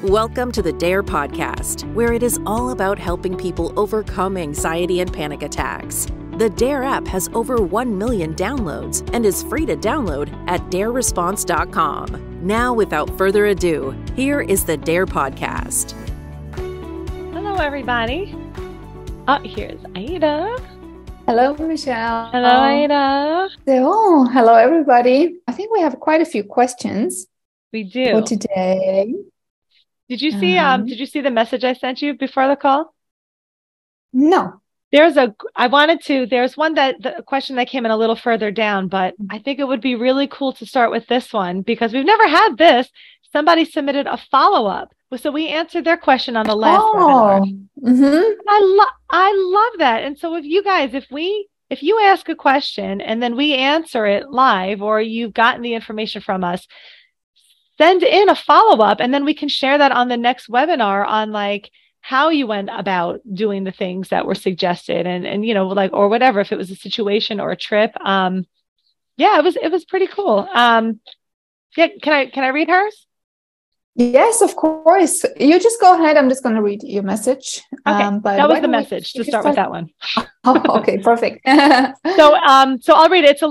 Welcome to the Dare podcast, where it is all about helping people overcome anxiety and panic attacks. The Dare app has over 1 million downloads and is free to download at dareresponse.com. Now, without further ado, here is the Dare podcast. Hello, everybody. Oh, here's Aida. Hello, Michelle. Hello, Aida. So, hello, everybody. I think we have quite a few questions. We do. For today. Did you see the message I sent you before the call? No. There's one the question that came in a little further down, but I think it would be really cool to start with this one because we've never had this. Somebody submitted a follow-up. So we answered their question on the last webinar. Mm-hmm. I love that. And so if you guys, if you ask a question and then we answer it live, or you've gotten the information from us, send in a follow-up, and then we can share that on the next webinar on like how you went about doing the things that were suggested and you know, like, or whatever, if it was a situation or a trip. It was pretty cool. Can I read hers? Yes, of course. You just go ahead. I'm just going to read your message. Okay. But that was the message to start with that one. Oh, okay, perfect. So I'll read it.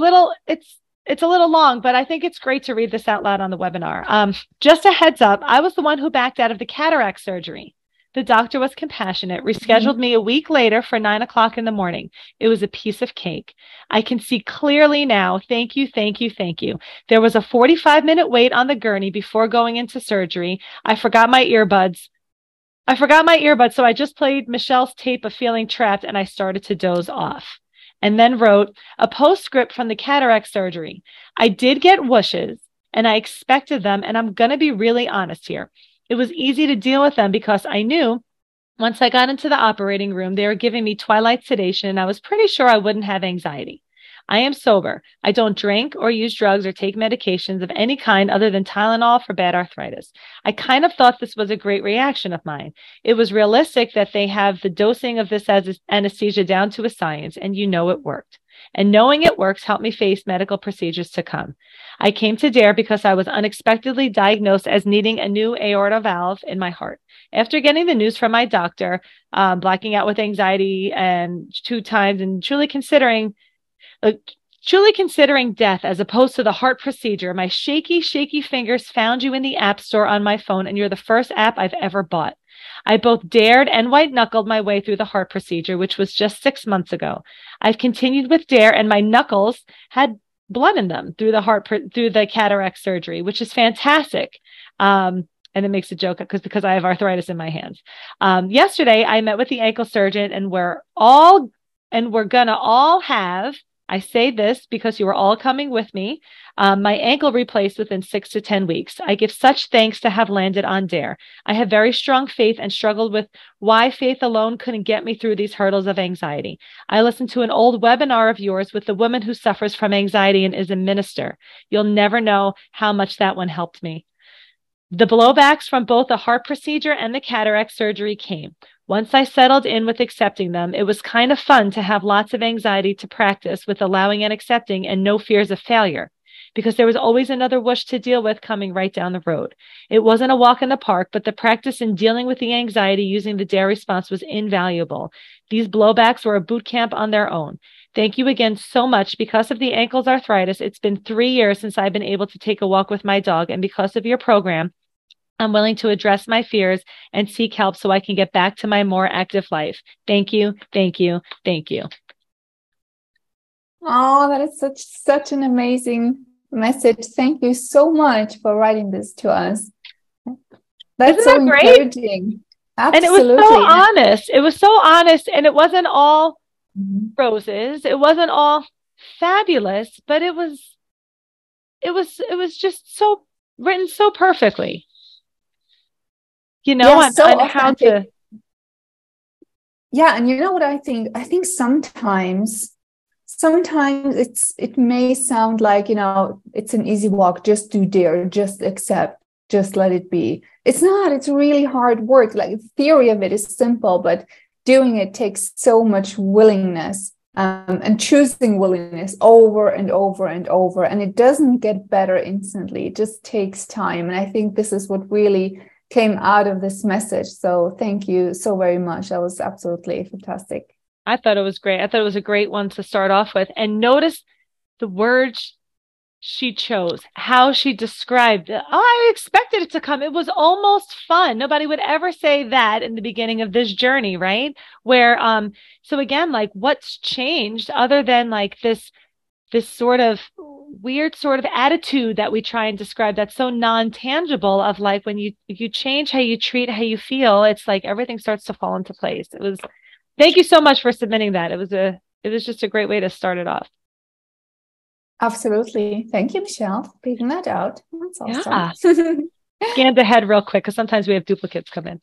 It's a little long, but I think it's great to read this out loud on the webinar. Just a heads up, I was the one who backed out of the cataract surgery. The doctor was compassionate, rescheduled me a week later for 9 o'clock in the morning. It was a piece of cake. I can see clearly now. Thank you, thank you, thank you. There was a 45-minute wait on the gurney before going into surgery. I forgot my earbuds, so I just played Michelle's tape of feeling trapped, and I started to doze off. And then wrote a postscript from the cataract surgery. I did get whooshes, and I expected them, and I'm going to be really honest here. It was easy to deal with them because I knew once I got into the operating room, they were giving me twilight sedation, and I was pretty sure I wouldn't have anxiety. I am sober. I don't drink or use drugs or take medications of any kind other than Tylenol for bad arthritis. I kind of thought this was a great reaction of mine. It was realistic that they have the dosing of this as anesthesia down to a science, and you know it worked. And knowing it works helped me face medical procedures to come. I came to DARE because I was unexpectedly diagnosed as needing a new aorta valve in my heart. After getting the news from my doctor, blacking out with anxiety and 2 times, and truly considering death as opposed to the heart procedure, my shaky fingers found you in the app store on my phone, and you're the first app I've ever bought. I both dared and white-knuckled my way through the heart procedure, which was just 6 months ago. I've continued with DARE, and my knuckles had blood in them through the cataract surgery, which is fantastic. And it makes a joke because I have arthritis in my hands. Yesterday, I met with the ankle surgeon, and we're gonna all have, I say this because you are all coming with me, my ankle replaced within 6 to 10 weeks. I give such thanks to have landed on DARE. I have very strong faith and struggled with why faith alone couldn't get me through these hurdles of anxiety. I listened to an old webinar of yours with the woman who suffers from anxiety and is a minister. You'll never know how much that one helped me. The blowbacks from both the heart procedure and the cataract surgery came. Once I settled in with accepting them, it was kind of fun to have lots of anxiety to practice with allowing and accepting and no fears of failure, because there was always another whoosh to deal with coming right down the road. It wasn't a walk in the park, but the practice in dealing with the anxiety using the DARE response was invaluable. These blowbacks were a boot camp on their own. Thank you again so much. Because of the ankle's arthritis, it's been 3 years since I've been able to take a walk with my dog, and because of your program, I'm willing to address my fears and seek help so I can get back to my more active life. Thank you, thank you, thank you. Oh, that is such an amazing message. Thank you so much for writing this to us. That's Isn't so that great? encouraging. Absolutely. And it was so honest. It was so honest, and it wasn't all roses. It wasn't all fabulous, but it was just so written so perfectly. You know, yeah, so on how to. Yeah, and you know what I think? I think sometimes it may sound like, you know, it's an easy walk. Just do DARE, just accept, just let it be. It's not. It's really hard work. Like, the theory of it is simple, but doing it takes so much willingness. And choosing willingness over and over and over, and it doesn't get better instantly. It just takes time, and I think this is what really came out of this message. So thank you so very much. That was absolutely fantastic. I thought it was great. I thought it was a great one to start off with. And notice the words she chose, how she described it. Oh, I expected it to come. It was almost fun. Nobody would ever say that in the beginning of this journey, right? Where, so again, like what's changed other than like this sort of weird sort of attitude that we try and describe that's so non-tangible of like when you change how you treat, how you feel, it's like everything starts to fall into place. It was, thank you so much for submitting that. It was just a great way to start it off. Absolutely. Thank you, Michelle, for picking that out. That's awesome. Yeah. Scanned ahead real quick because sometimes we have duplicates come in.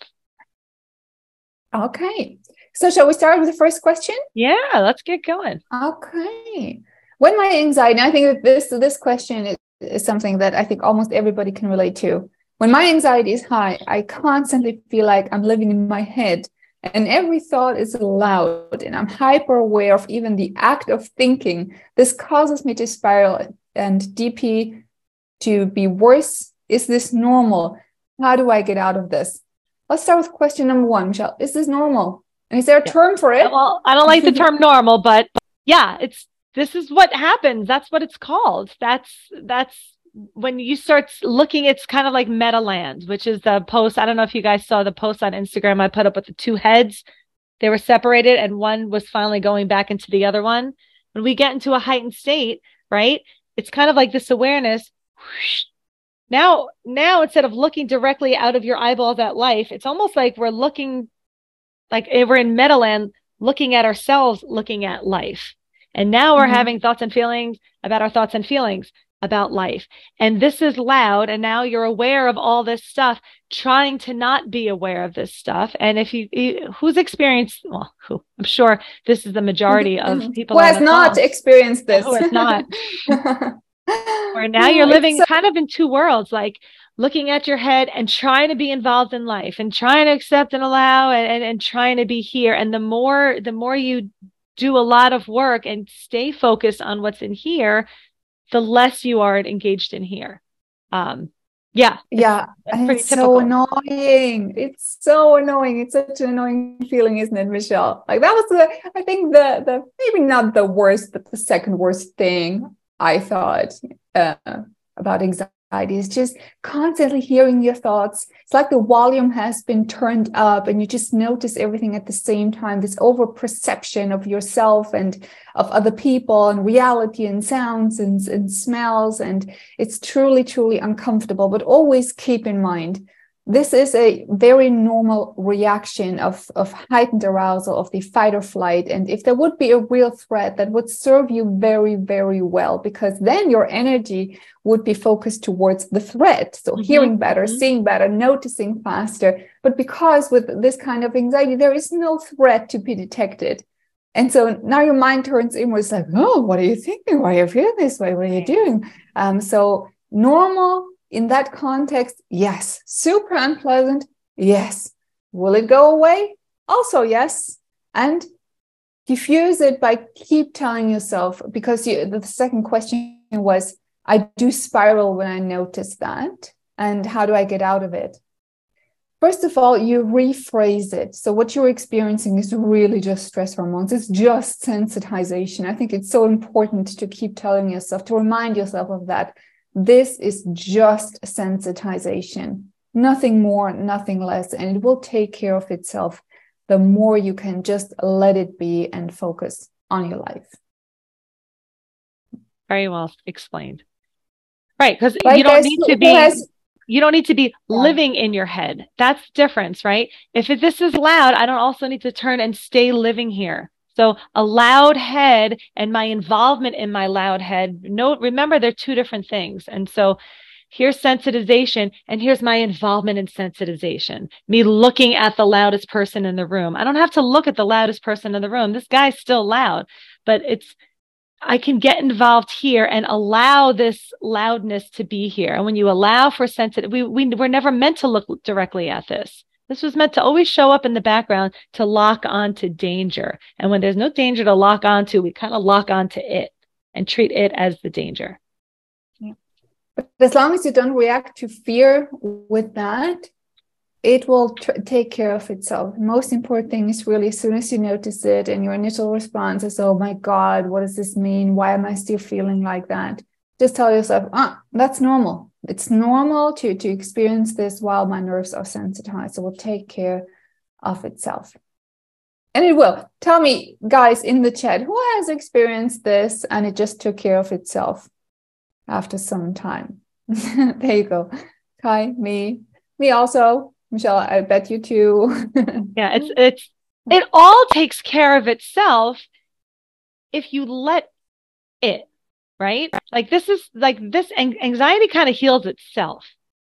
Okay. So shall we start with the first question? Yeah, let's get going. Okay. When my anxiety, I think that this question is something that I think almost everybody can relate to. When my anxiety is high, I constantly feel like I'm living in my head and every thought is loud and I'm hyper aware of even the act of thinking. This causes me to spiral and DP to be worse. Is this normal? How do I get out of this? Let's start with question number 1, Michelle. Is this normal? And is there a term for it? Well, I don't like the term normal, but yeah, this is what happens. That's what it's called. That's when you start looking, it's kind of like meta land, which is the post. I don't know if you guys saw the post on Instagram I put up with the 2 heads. They were separated and one was finally going back into the other one. When we get into a heightened state, right? It's kind of like this awareness. Now, instead of looking directly out of your eyeballs at life, it's almost like we're looking like we're in meta land, looking at ourselves, looking at life. And now we're having thoughts and feelings about our thoughts and feelings about life. And this is loud. And now you're aware of all this stuff, trying to not be aware of this stuff. And if who's experienced, well, I'm sure this is the majority of people who has not experienced this. Who has not. Where now you're living kind of in 2 worlds, like looking at your head and trying to be involved in life and trying to accept and allow and trying to be here. And the more you do a lot of work and stay focused on what's in here, the less you are engaged in here. It's so annoying. It's so annoying. It's such an annoying feeling, isn't it, Michelle? Like that was I think the maybe not the worst, but the second worst thing I thought about anxiety is just constantly hearing your thoughts. It's like the volume has been turned up and you just notice everything at the same time, this over perception of yourself and of other people and reality and sounds and smells. And it's truly, truly uncomfortable. But always keep in mind, this is a very normal reaction of heightened arousal, of the fight or flight. And if there would be a real threat, that would serve you very, very well, because then your energy would be focused towards the threat. So hearing better, seeing better, noticing faster. But because with this kind of anxiety, there is no threat to be detected. And so now your mind turns inwards like, oh, what are you thinking? Why are you feeling this way? What are you doing? So normal. In that context, yes. Super unpleasant, yes. Will it go away? Also, yes. And diffuse it by keep telling yourself, because the second question was, I do spiral when I notice that. And how do I get out of it? First of all, you rephrase it. So what you're experiencing is really just stress hormones. It's just sensitization. I think it's so important to keep telling yourself, to remind yourself of that. This is just sensitization, nothing more, nothing less, and it will take care of itself the more you can just let it be and focus on your life. Very well explained. Right, because you don't need to be living in your head. That's the difference, right? If this is loud, I don't also need to turn and stay living here. So a loud head and my involvement in my loud head, remember they're 2 different things. And so here's sensitization and here's my involvement in sensitization. Me looking at the loudest person in the room. I don't have to look at the loudest person in the room. This guy's still loud, but I can get involved here and allow this loudness to be here. And when you allow for we're never meant to look directly at this. This was meant to always show up in the background to lock on to danger. And when there's no danger to lock onto, we kind of lock onto it and treat it as the danger. Yeah. But as long as you don't react to fear with that, it will take care of itself. The most important thing is really, as soon as you notice it and your initial response is, oh my God, what does this mean? Why am I still feeling like that? Just tell yourself, that's normal. It's normal to experience this while my nerves are sensitized. It will take care of itself. And it will. Tell me, guys, in the chat, who has experienced this and it just took care of itself after some time? There you go. Kai, me also. Michelle, I bet you too. Yeah, it all takes care of itself if you let it, right? Like this anxiety kind of heals itself.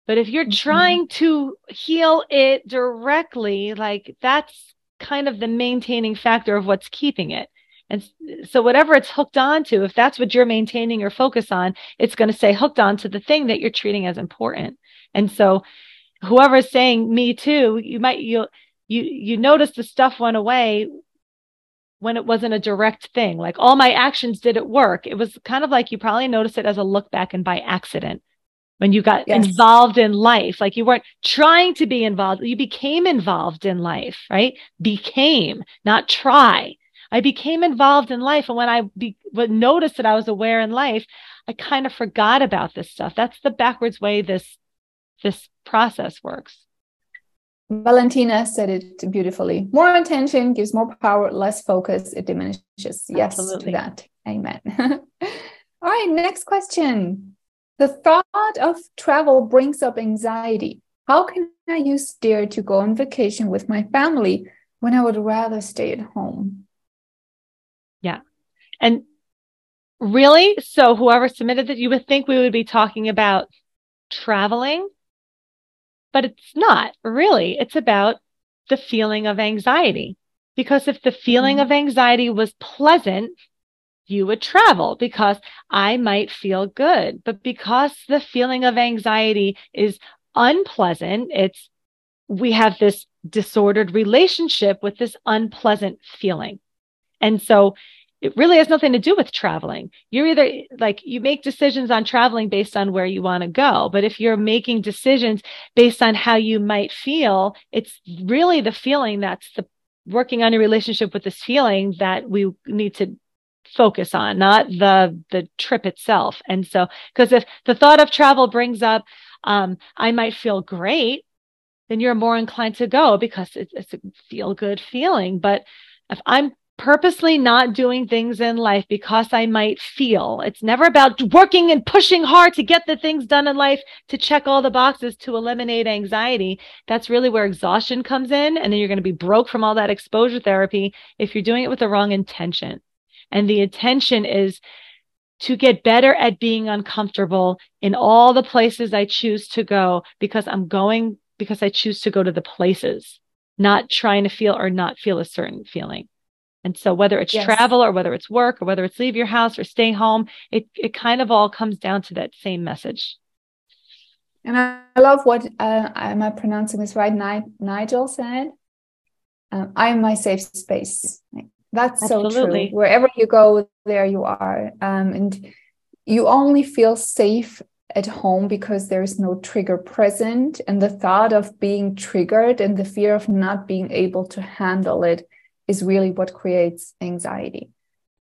But if you're trying to heal it directly, like that's kind of the maintaining factor of what's keeping it. And so whatever it's hooked onto, if that's what you're maintaining your focus on, it's going to stay hooked onto the thing that you're treating as important. And so whoever's saying me too, you notice the stuff went away when it wasn't a direct thing. Like all my actions didn't work. It was kind of like you probably noticed it as a look back and by accident when you got involved in life. Like you weren't trying to be involved. You became involved in life, right? Became, not try. I became involved in life. And when I noticed that I was aware in life, I kind of forgot about this stuff. That's the backwards way this process works. Valentina said it beautifully. More attention gives more power, less focus, it diminishes. Yes, absolutely. To that. Amen. All right, next question. The thought of travel brings up anxiety. How can I use DARE to go on vacation with my family when I would rather stay at home? Yeah. And really, so whoever submitted that, you would think we would be talking about traveling, but it's not really. It's about the feeling of anxiety. Because if the feeling of anxiety was pleasant, you would travel because I might feel good. But because the feeling of anxiety is unpleasant, we have this disordered relationship with this unpleasant feeling. And so it really has nothing to do with traveling. You're either like, you make decisions on traveling based on where you want to go. But if you're making decisions based on how you might feel, it's really the feeling that's working on your relationship with this feeling that we need to focus on, not the trip itself. And so, because if the thought of travel brings up, I might feel great, then you're more inclined to go because it's a feel good feeling. But if I'm purposely not doing things in life because I might feel, it's never about working and pushing hard to get the things done in life, to check all the boxes, to eliminate anxiety. That's really where exhaustion comes in. And then you're going to be broke from all that exposure therapy if you're doing it with the wrong intention. And the intention is to get better at being uncomfortable in all the places I choose to go because I choose to go to the places, not trying to feel or not feel a certain feeling. And so whether it's travel or whether it's work or whether it's leave your house or stay home, it kind of all comes down to that same message. And I love what, am I pronouncing this right? Nigel said, I'm my safe space. That's Absolutely. So true. Wherever you go, there you are. And you only feel safe at home because there's no trigger present. And the thought of being triggered and the fear of not being able to handle it is really what creates anxiety.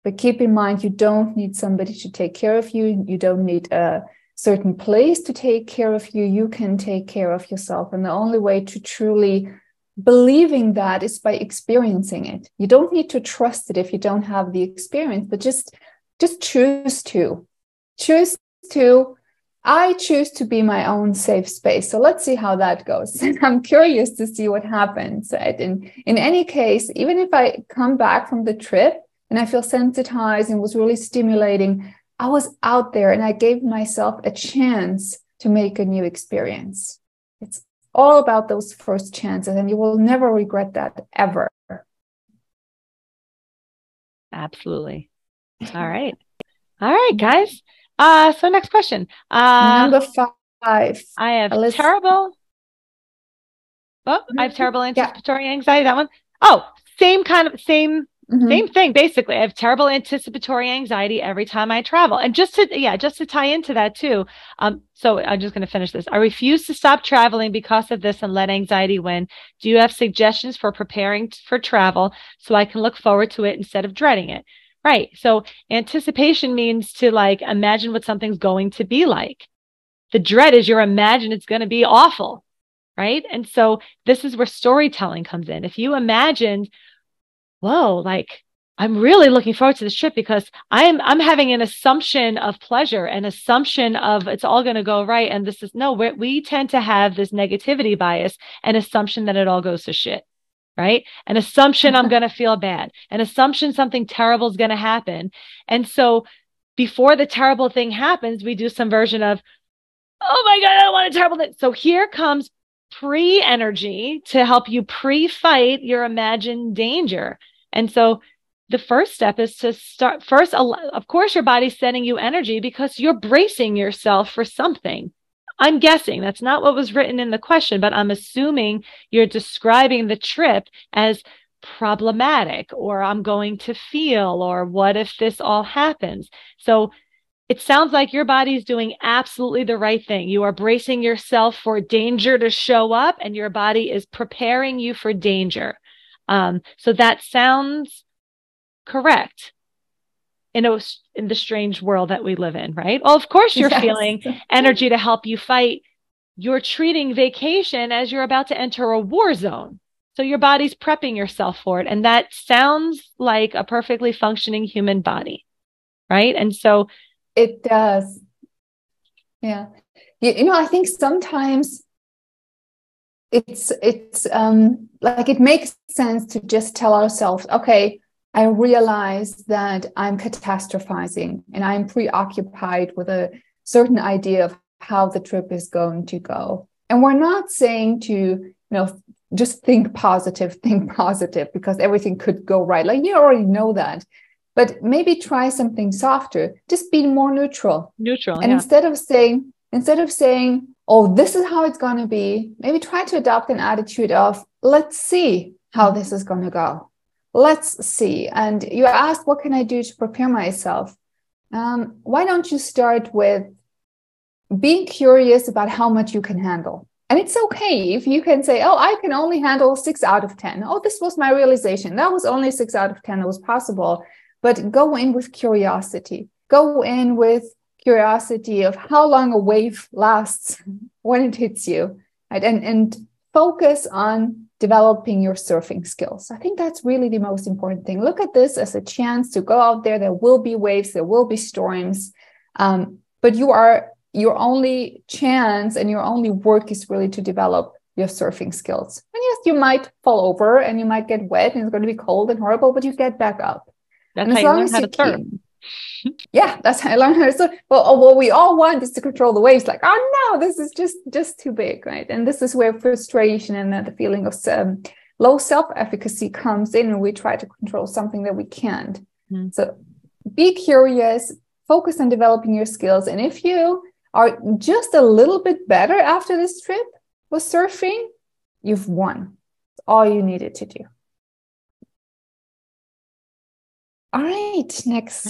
But keep in mind, you don't need somebody to take care of you. You don't need a certain place to take care of you. You can take care of yourself. And the only way to truly believing that is by experiencing it. You don't need to trust it if you don't have the experience, but just choose to. I choose to be my own safe space. So let's see how that goes. I'm curious to see what happens. Right? And in any case, even if I come back from the trip and I feel sensitized and was really stimulating, I was out there and I gave myself a chance to make a new experience. It's all about those first chances, and you will never regret that ever. Well, all right, guys. So next question. Number 5. I have terrible. Oh, I have terrible anticipatory anxiety. That one. Oh, same Same thing, basically. I have terrible anticipatory anxiety every time I travel. And just to tie into that too. So I'm just going to finish this. I refuse to stop traveling because of this and let anxiety win. Do you have suggestions for preparing for travel so I can look forward to it instead of dreading it? Right. So anticipation means to like imagine what something's going to be like. The dread is you're imagine it's going to be awful. Right. And so this is where storytelling comes in. If you imagined, whoa, like I'm really looking forward to this trip because I'm having an assumption of pleasure, an assumption of it's all going to go right. And this is we tend to have this negativity bias, an assumption that it all goes to shit, right? An assumption I'm going to feel bad, an assumption something terrible is going to happen. And so before the terrible thing happens, we do some version of, oh my God, I don't want a terrible thing. So here comes pre-energy to help you pre-fight your imagined danger. And so the first step is to start first. Of course, your body's sending you energy because you're bracing yourself for something. I'm guessing that's not what was written in the question, but I'm assuming you're describing the trip as problematic, or I'm going to feel, or what if this all happens? So it sounds like your body's doing absolutely the right thing. You are bracing yourself for danger to show up, and your body is preparing you for danger. So that sounds correct in the strange world that we live in, right? Well, of course you're feeling energy to help you fight. You're treating vacation as you're about to enter a war zone. So your body's prepping yourself for it. And that sounds like a perfectly functioning human body, right? And so it does. Yeah. I think sometimes it's like it makes sense to just tell ourselves, okay, I realize that I'm catastrophizing and I'm preoccupied with a certain idea of how the trip is going to go. And we're not saying to, just think positive, because everything could go right. Like you already know that, but maybe try something softer, just be more neutral. And instead of saying, oh, this is how it's going to be, maybe try to adopt an attitude of, let's see how this is going to go. Let's see. And you asked, what can I do to prepare myself? Why don't you start with being curious about how much you can handle? And it's okay if you can say, oh, I can only handle 6 out of 10. Oh, this was my realization. That was only 6 out of 10. It was possible. But go in with curiosity. Go in with curiosity of how long a wave lasts when it hits you, right? And focus on developing your surfing skills. I think that's really the most important thing. Look at this as a chance to go out there. There will be waves, there will be storms, but your only chance and your only work is really to develop your surfing skills. And yes, you might fall over and you might get wet and it's going to be cold and horrible, but you get back up. That's how you learn how to surf. Yeah, that's how I learned how to surf. Well, what we all want is to control the waves. Like, oh no, this is just too big, right? And this is where frustration and the feeling of low self-efficacy comes in, and we try to control something that we can't. So be curious, focus on developing your skills. And if you are just a little bit better after this trip with surfing, you've won. It's all you needed to do. All right, next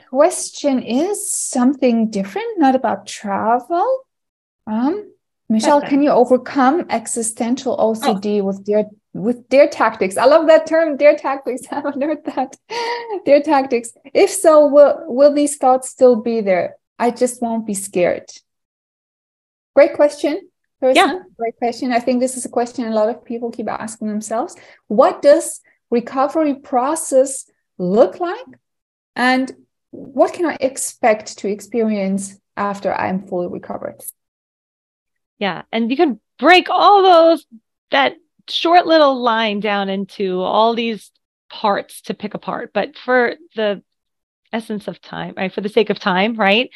question is something different, not about travel. Michelle, can you overcome existential OCD with DARE tactics? I love that term, DARE tactics. I haven't heard that. DARE tactics. If so, will these thoughts still be there? I just won't be scared. Great question. Great question. I think this is a question a lot of people keep asking themselves. What does recovery process look like? And what can I expect to experience after I'm fully recovered? Yeah. And you can break that short little line down into all these parts to pick apart. But for the essence of time, right? For the sake of time, right?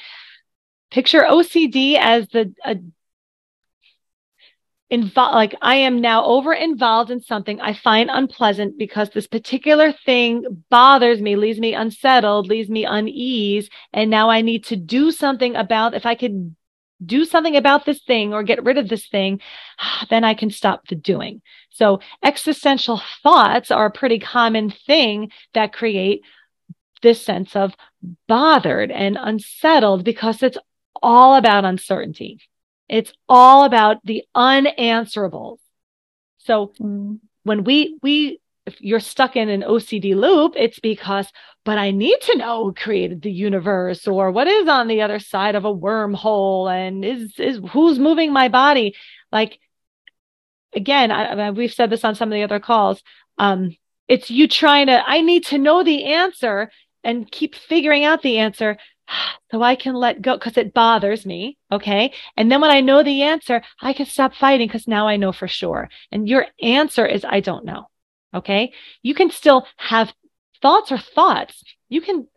Picture OCD as like I am now over involved in something I find unpleasant because this particular thing bothers me, leaves me unsettled, leaves me unease. And now I need to do something about, if I could do something about this thing or get rid of this thing, then I can stop the doing. So existential thoughts are a pretty common thing that create this sense of bothered and unsettled because it's all about uncertainty. It's all about the unanswerables. So when if you're stuck in an OCD loop, it's because, but I need to know who created the universe, or what is on the other side of a wormhole, and is who's moving my body. Like, again, we've said this on some of the other calls. It's you trying to, I need to know the answer and keep figuring out the answer so I can let go because it bothers me. Okay. And then when I know the answer, I can stop fighting because now I know for sure. And your answer is, I don't know. Okay. You can still have thoughts or thoughts. You can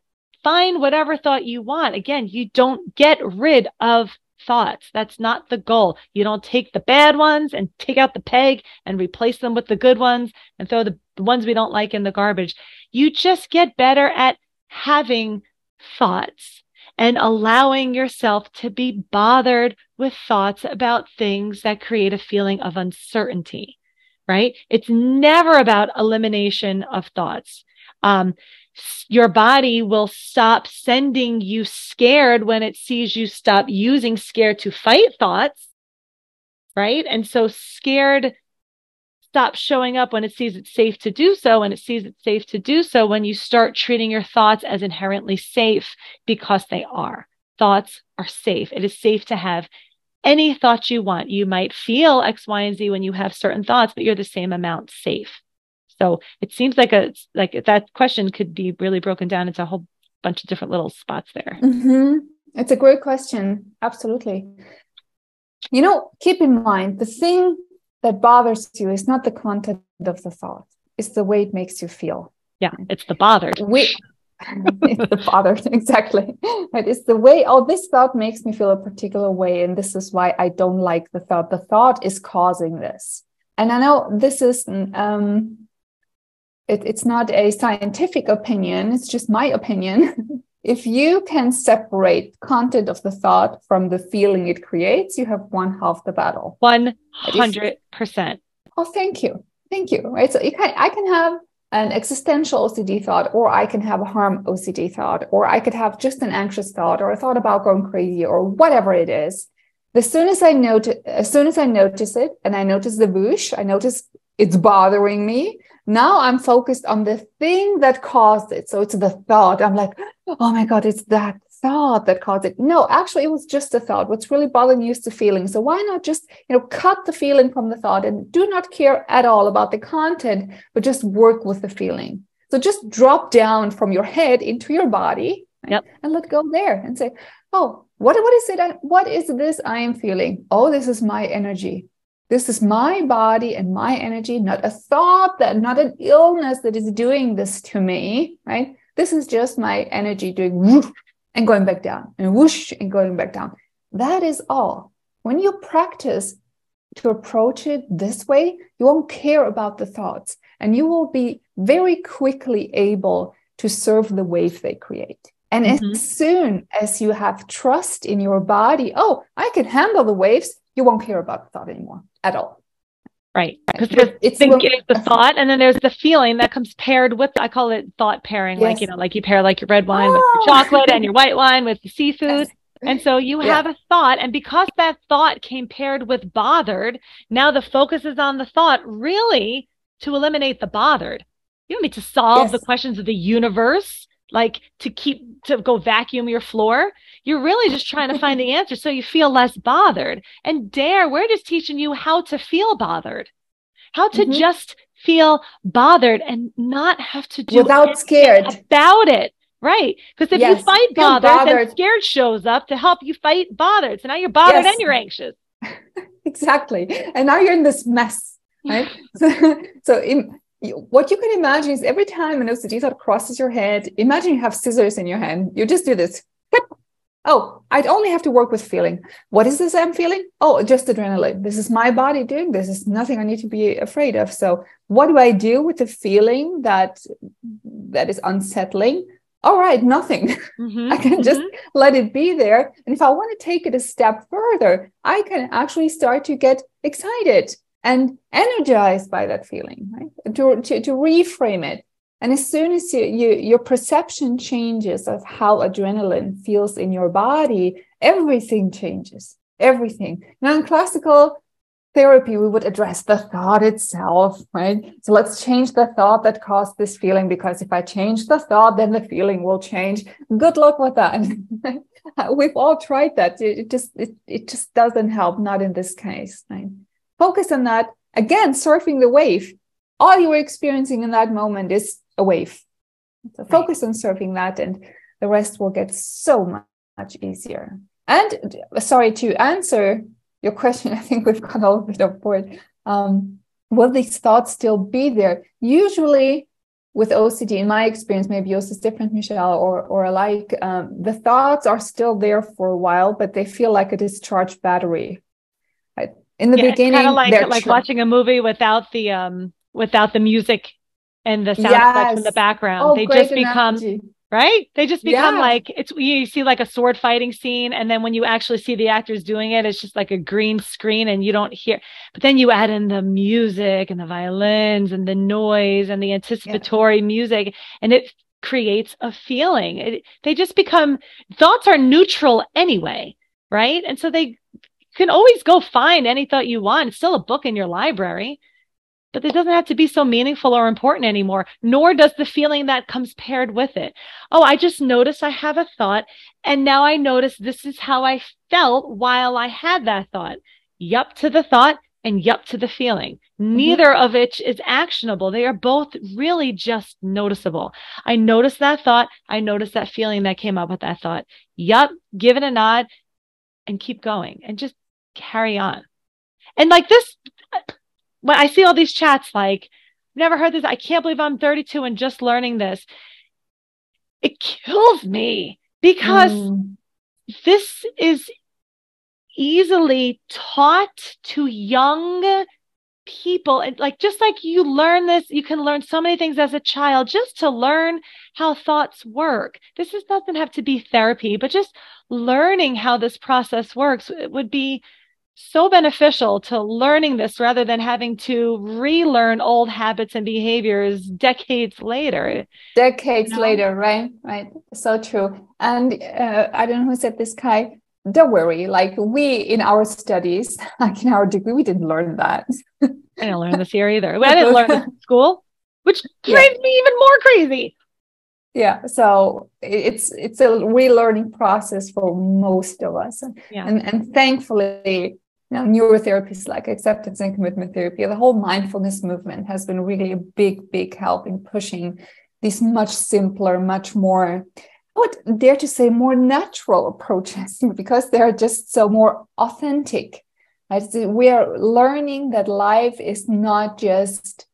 find whatever thought you want. Again, you don't get rid of thoughts. That's not the goal. You don't take the bad ones and take out the peg and replace them with the good ones and throw the ones we don't like in the garbage. You just get better at having thoughts and allowing yourself to be bothered with thoughts about things that create a feeling of uncertainty, right? It's never about elimination of thoughts. Your body will stop sending you scared when it sees you stop using scared to fight thoughts, right? And so scared stops showing up when it sees it's safe to do so, and it sees it's safe to do so when you start treating your thoughts as inherently safe, because they are. Thoughts are safe. It is safe to have any thought you want. You might feel X, Y, and Z when you have certain thoughts, but you're the same amount safe. So it seems like that question could be really broken down into a whole bunch of different little spots there. Mm-hmm. It's a great question. Absolutely. Keep in mind, the thing that bothers you is not the content of the thought. It's the way it makes you feel. Yeah, it's the bothered. It's the bothered, exactly. Right? It's the way, this thought makes me feel a particular way, and this is why I don't like the thought. The thought is causing this. And I know this is... It's not a scientific opinion. It's just my opinion. If you can separate content of the thought from the feeling it creates, you have won half the battle. 100%. Oh, thank you. Thank you. Right. So I can have an existential OCD thought, or I can have a harm OCD thought, or I could have just an anxious thought, or a thought about going crazy, or whatever it is. As soon as I notice it, and I notice the whoosh, I notice it's bothering me. Now I'm focused on the thing that caused it. So it's the thought. I'm like, oh my God, it's that thought that caused it. No, actually, it was just a thought. What's really bothering you is the feeling. So why not just, cut the feeling from the thought and do not care at all about the content, but just work with the feeling. So just drop down from your head into your body, yep, and let go there and say, oh, what is it? What is this I am feeling? Oh, this is my energy. This is my body and my energy, not a thought, not an illness that is doing this to me, right? This is just my energy doing whoosh and going back down, and whoosh and going back down. That is all. When you practice to approach it this way, you won't care about the thoughts, and you will be very quickly able to serve the wave they create. And as soon as you have trust in your body, oh, I can handle the waves, you won't care about the thought anymore at all. Right. Because there's the thought, and then there's the feeling that comes paired with, I call it thought pairing. Yes. Like you pair like your red wine with your chocolate and your white wine with the seafood. Yes. And so you have a thought, and because that thought came paired with bothered, now the focus is on the thought really to eliminate the bothered. You don't need to solve the questions of the universe, like to go vacuum your floor. You're really just trying to find the answer so you feel less bothered. And we're just teaching you how to feel bothered, how to just feel bothered and not have to do without scared about it. Right. Because if you fight bothered, then scared shows up to help you fight bothered. So now you're bothered and you're anxious. Exactly. And now you're in this mess, right? What you can imagine is every time an OCD thought crosses your head, imagine you have scissors in your hand. You just do this. Oh, I'd only have to work with feeling. What is this I'm feeling? Oh, just adrenaline. This is my body doing this. It's nothing I need to be afraid of. So what do I do with the feeling that is unsettling? all right, nothing. I can just let it be there. And if I want to take it a step further, I can actually start to get excited and energized by that feeling, right? To reframe it. And as soon as your perception changes of how adrenaline feels in your body, everything changes. Everything. Now, in classical therapy, we would address the thought itself, right? So let's change the thought that caused this feeling, because if I change the thought, then the feeling will change. Good luck with that. We've all tried that. It just doesn't help, not in this case, right? Focus on that. Again, surfing the wave. All you are experiencing in that moment is a wave. So focus on surfing that, and the rest will get so much easier. And sorry, to answer your question, I think we've got a little bit of board. Will these thoughts still be there? Usually with OCD, in my experience, maybe yours is different, Michelle, or alike, the thoughts are still there for a while, but they feel like a discharged battery. Right? In the beginning, it's kind of like watching a movie without the music and the sound effects in the background. They just become right. They just become like you see like a sword fighting scene, and then when you actually see the actors doing it, it's just like a green screen, and you don't hear. But then you add in the music and the violins and the noise and the anticipatory music, and it creates a feeling. They just become, thoughts are neutral anyway, right? And so they can always go find any thought you want. It's still a book in your library. But it doesn't have to be so meaningful or important anymore, nor does the feeling that comes paired with it. Oh, I just noticed I have a thought, and now I notice this is how I felt while I had that thought. Yup to the thought and yup to the feeling. Neither of it is actionable. They are both really just noticeable. I noticed that thought. I noticed that feeling that came up with that thought. Yup, give it a nod and keep going and just carry on. And like this, when I see all these chats, like, never heard this. I can't believe I'm 32 and just learning this. It kills me because this is easily taught to young people. And like, just like you learn this, you can learn so many things as a child just to learn how thoughts work. This doesn't have to be therapy, but just learning how this process works. It would be so beneficial to learning this rather than having to relearn old habits and behaviors decades later. Later, right? Right. So true. And I don't know who said this, Kai. Don't worry. Like we, in our studies, like in our degree, we didn't learn that. I didn't learn this here either. I didn't learn this in school, which drives me even more crazy. Yeah, so it's a relearning process for most of us, and thankfully, neurotherapists like acceptance and commitment therapy, the whole mindfulness movement has been really a big help in pushing these much simpler, much more, I would dare to say, more natural approaches, because they're just so more authentic. Right? So we are learning that life is not just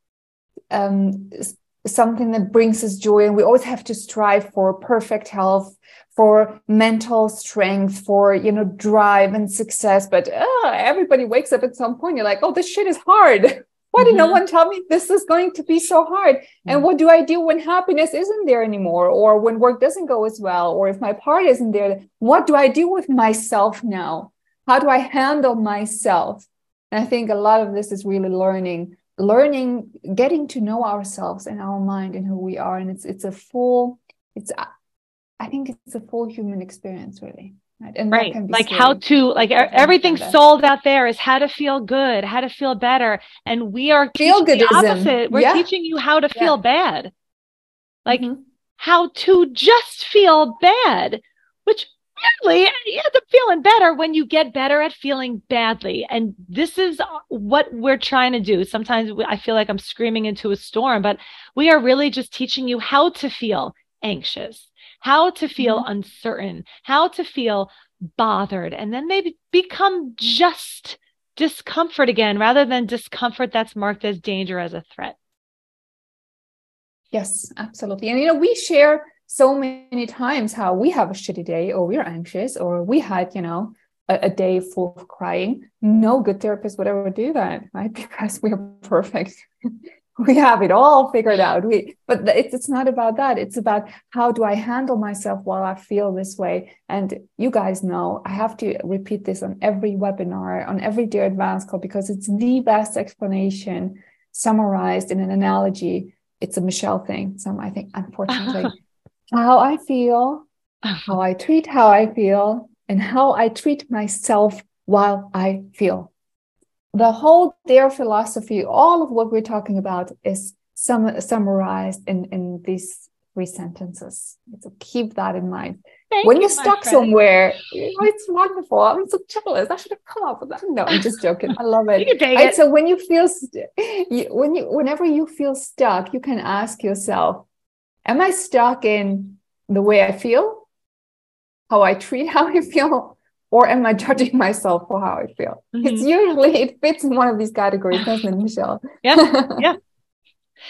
something that brings us joy, and we always have to strive for perfect health, for mental strength, for drive and success. But everybody wakes up at some point, you're like, oh, this shit is hard. Why did no one tell me this is going to be so hard? And what do I do when happiness isn't there anymore, or when work doesn't go as well, or if my part isn't there? What do I do with myself now? How do I handle myself? And I think a lot of this is really learning, getting to know ourselves and our mind and who we are. And I think it's a full human experience, really. Right. And right. Like how to, like everything sold out there is how to feel good, how to feel better. And we are teaching the opposite. We're teaching you how to feel bad. Like how to just feel bad, which really you end up feeling better when you get better at feeling badly. And this is what we're trying to do. Sometimes I feel like I'm screaming into a storm, but we are really just teaching you how to feel anxious, how to feel uncertain, how to feel bothered, and then maybe become just discomfort again, rather than discomfort that's marked as danger, as a threat. Yes, absolutely. And, we share so many times how we have a shitty day, or we're anxious, or we had, a day full of crying. No good therapist would ever do that, right? Because we are perfect. we have it all figured out. But it's not about that. It's about how do I handle myself while I feel this way. And you guys know I have to repeat this on every webinar, on every Dear Advanced call, because it's the best explanation summarized in an analogy. It's a Michelle thing. So I think, unfortunately, how I feel, how I treat how I feel, and how I treat myself while I feel. The whole Dare philosophy, all of what we're talking about is summarized in these 3 sentences. So keep that in mind. When you're stuck somewhere, it's wonderful. I'm so jealous. I should have come up with that. No, I'm just joking. I love it. You can take it. So when you feel, whenever you feel stuck, you can ask yourself, am I stuck in the way I feel, how I treat how I feel? Or am I judging myself for how I feel? It's usually, it fits in one of these categories, doesn't it, Michelle? Yeah, yeah.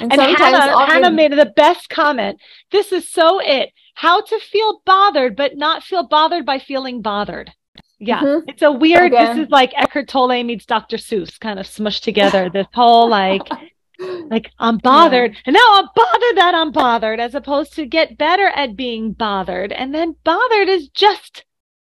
And Hannah made the best comment. This is so it. How to feel bothered, but not feel bothered by feeling bothered. Yeah. It's a weird, this is like Eckhart Tolle meets Dr. Seuss kind of smushed together. This whole like I'm bothered. And now I'm bothered that I'm bothered, as opposed to get better at being bothered. And then bothered is just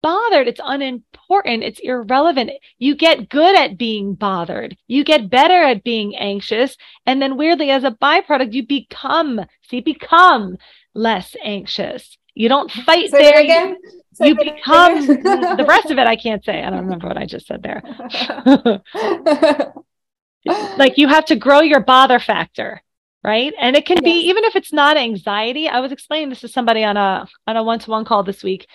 bothered. It's unimportant. It's irrelevant. You get good at being bothered. You get better at being anxious. And then weirdly, as a byproduct, you become less anxious. You don't fight say there. Again. You become the rest of it. I can't say. I don't remember what I just said there. Like you have to grow your bother factor. Right. And it can be, even if it's not anxiety. I was explaining this to somebody on a one-to-one call this week.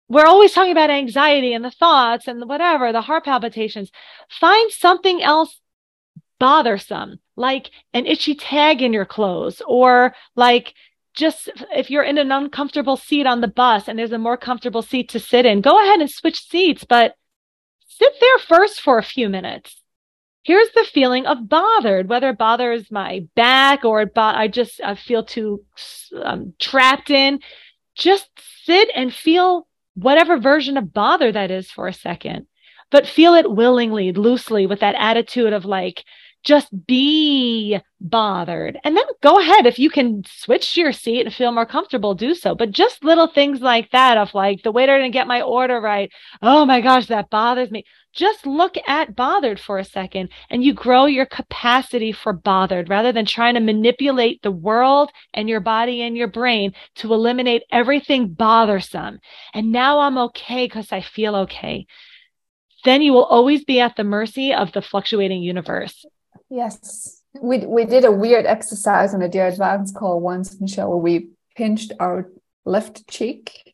We're always talking about anxiety and the thoughts and whatever, the heart palpitations. Find something else bothersome, like an itchy tag in your clothes, or like just if you're in an uncomfortable seat on the bus and there's a more comfortable seat to sit in, go ahead and switch seats, but sit there first for a few minutes. Here's the feeling of bothered, whether it bothers my back or I feel too trapped in. Just sit and feel whatever version of bother that is for a second, but feel it willingly, loosely, with that attitude of like, just be bothered. And then go ahead. If you can switch to your seat and feel more comfortable, do so. But just little things like that of like, the waiter didn't get my order right. Oh my gosh, that bothers me. Just look at bothered for a second and you grow your capacity for bothered rather than trying to manipulate the world and your body and your brain to eliminate everything bothersome. And now I'm okay because I feel okay. Then you will always be at the mercy of the fluctuating universe. Yes. We did a weird exercise on a Dear Advanced call once, Michelle, where we pinched our left cheek.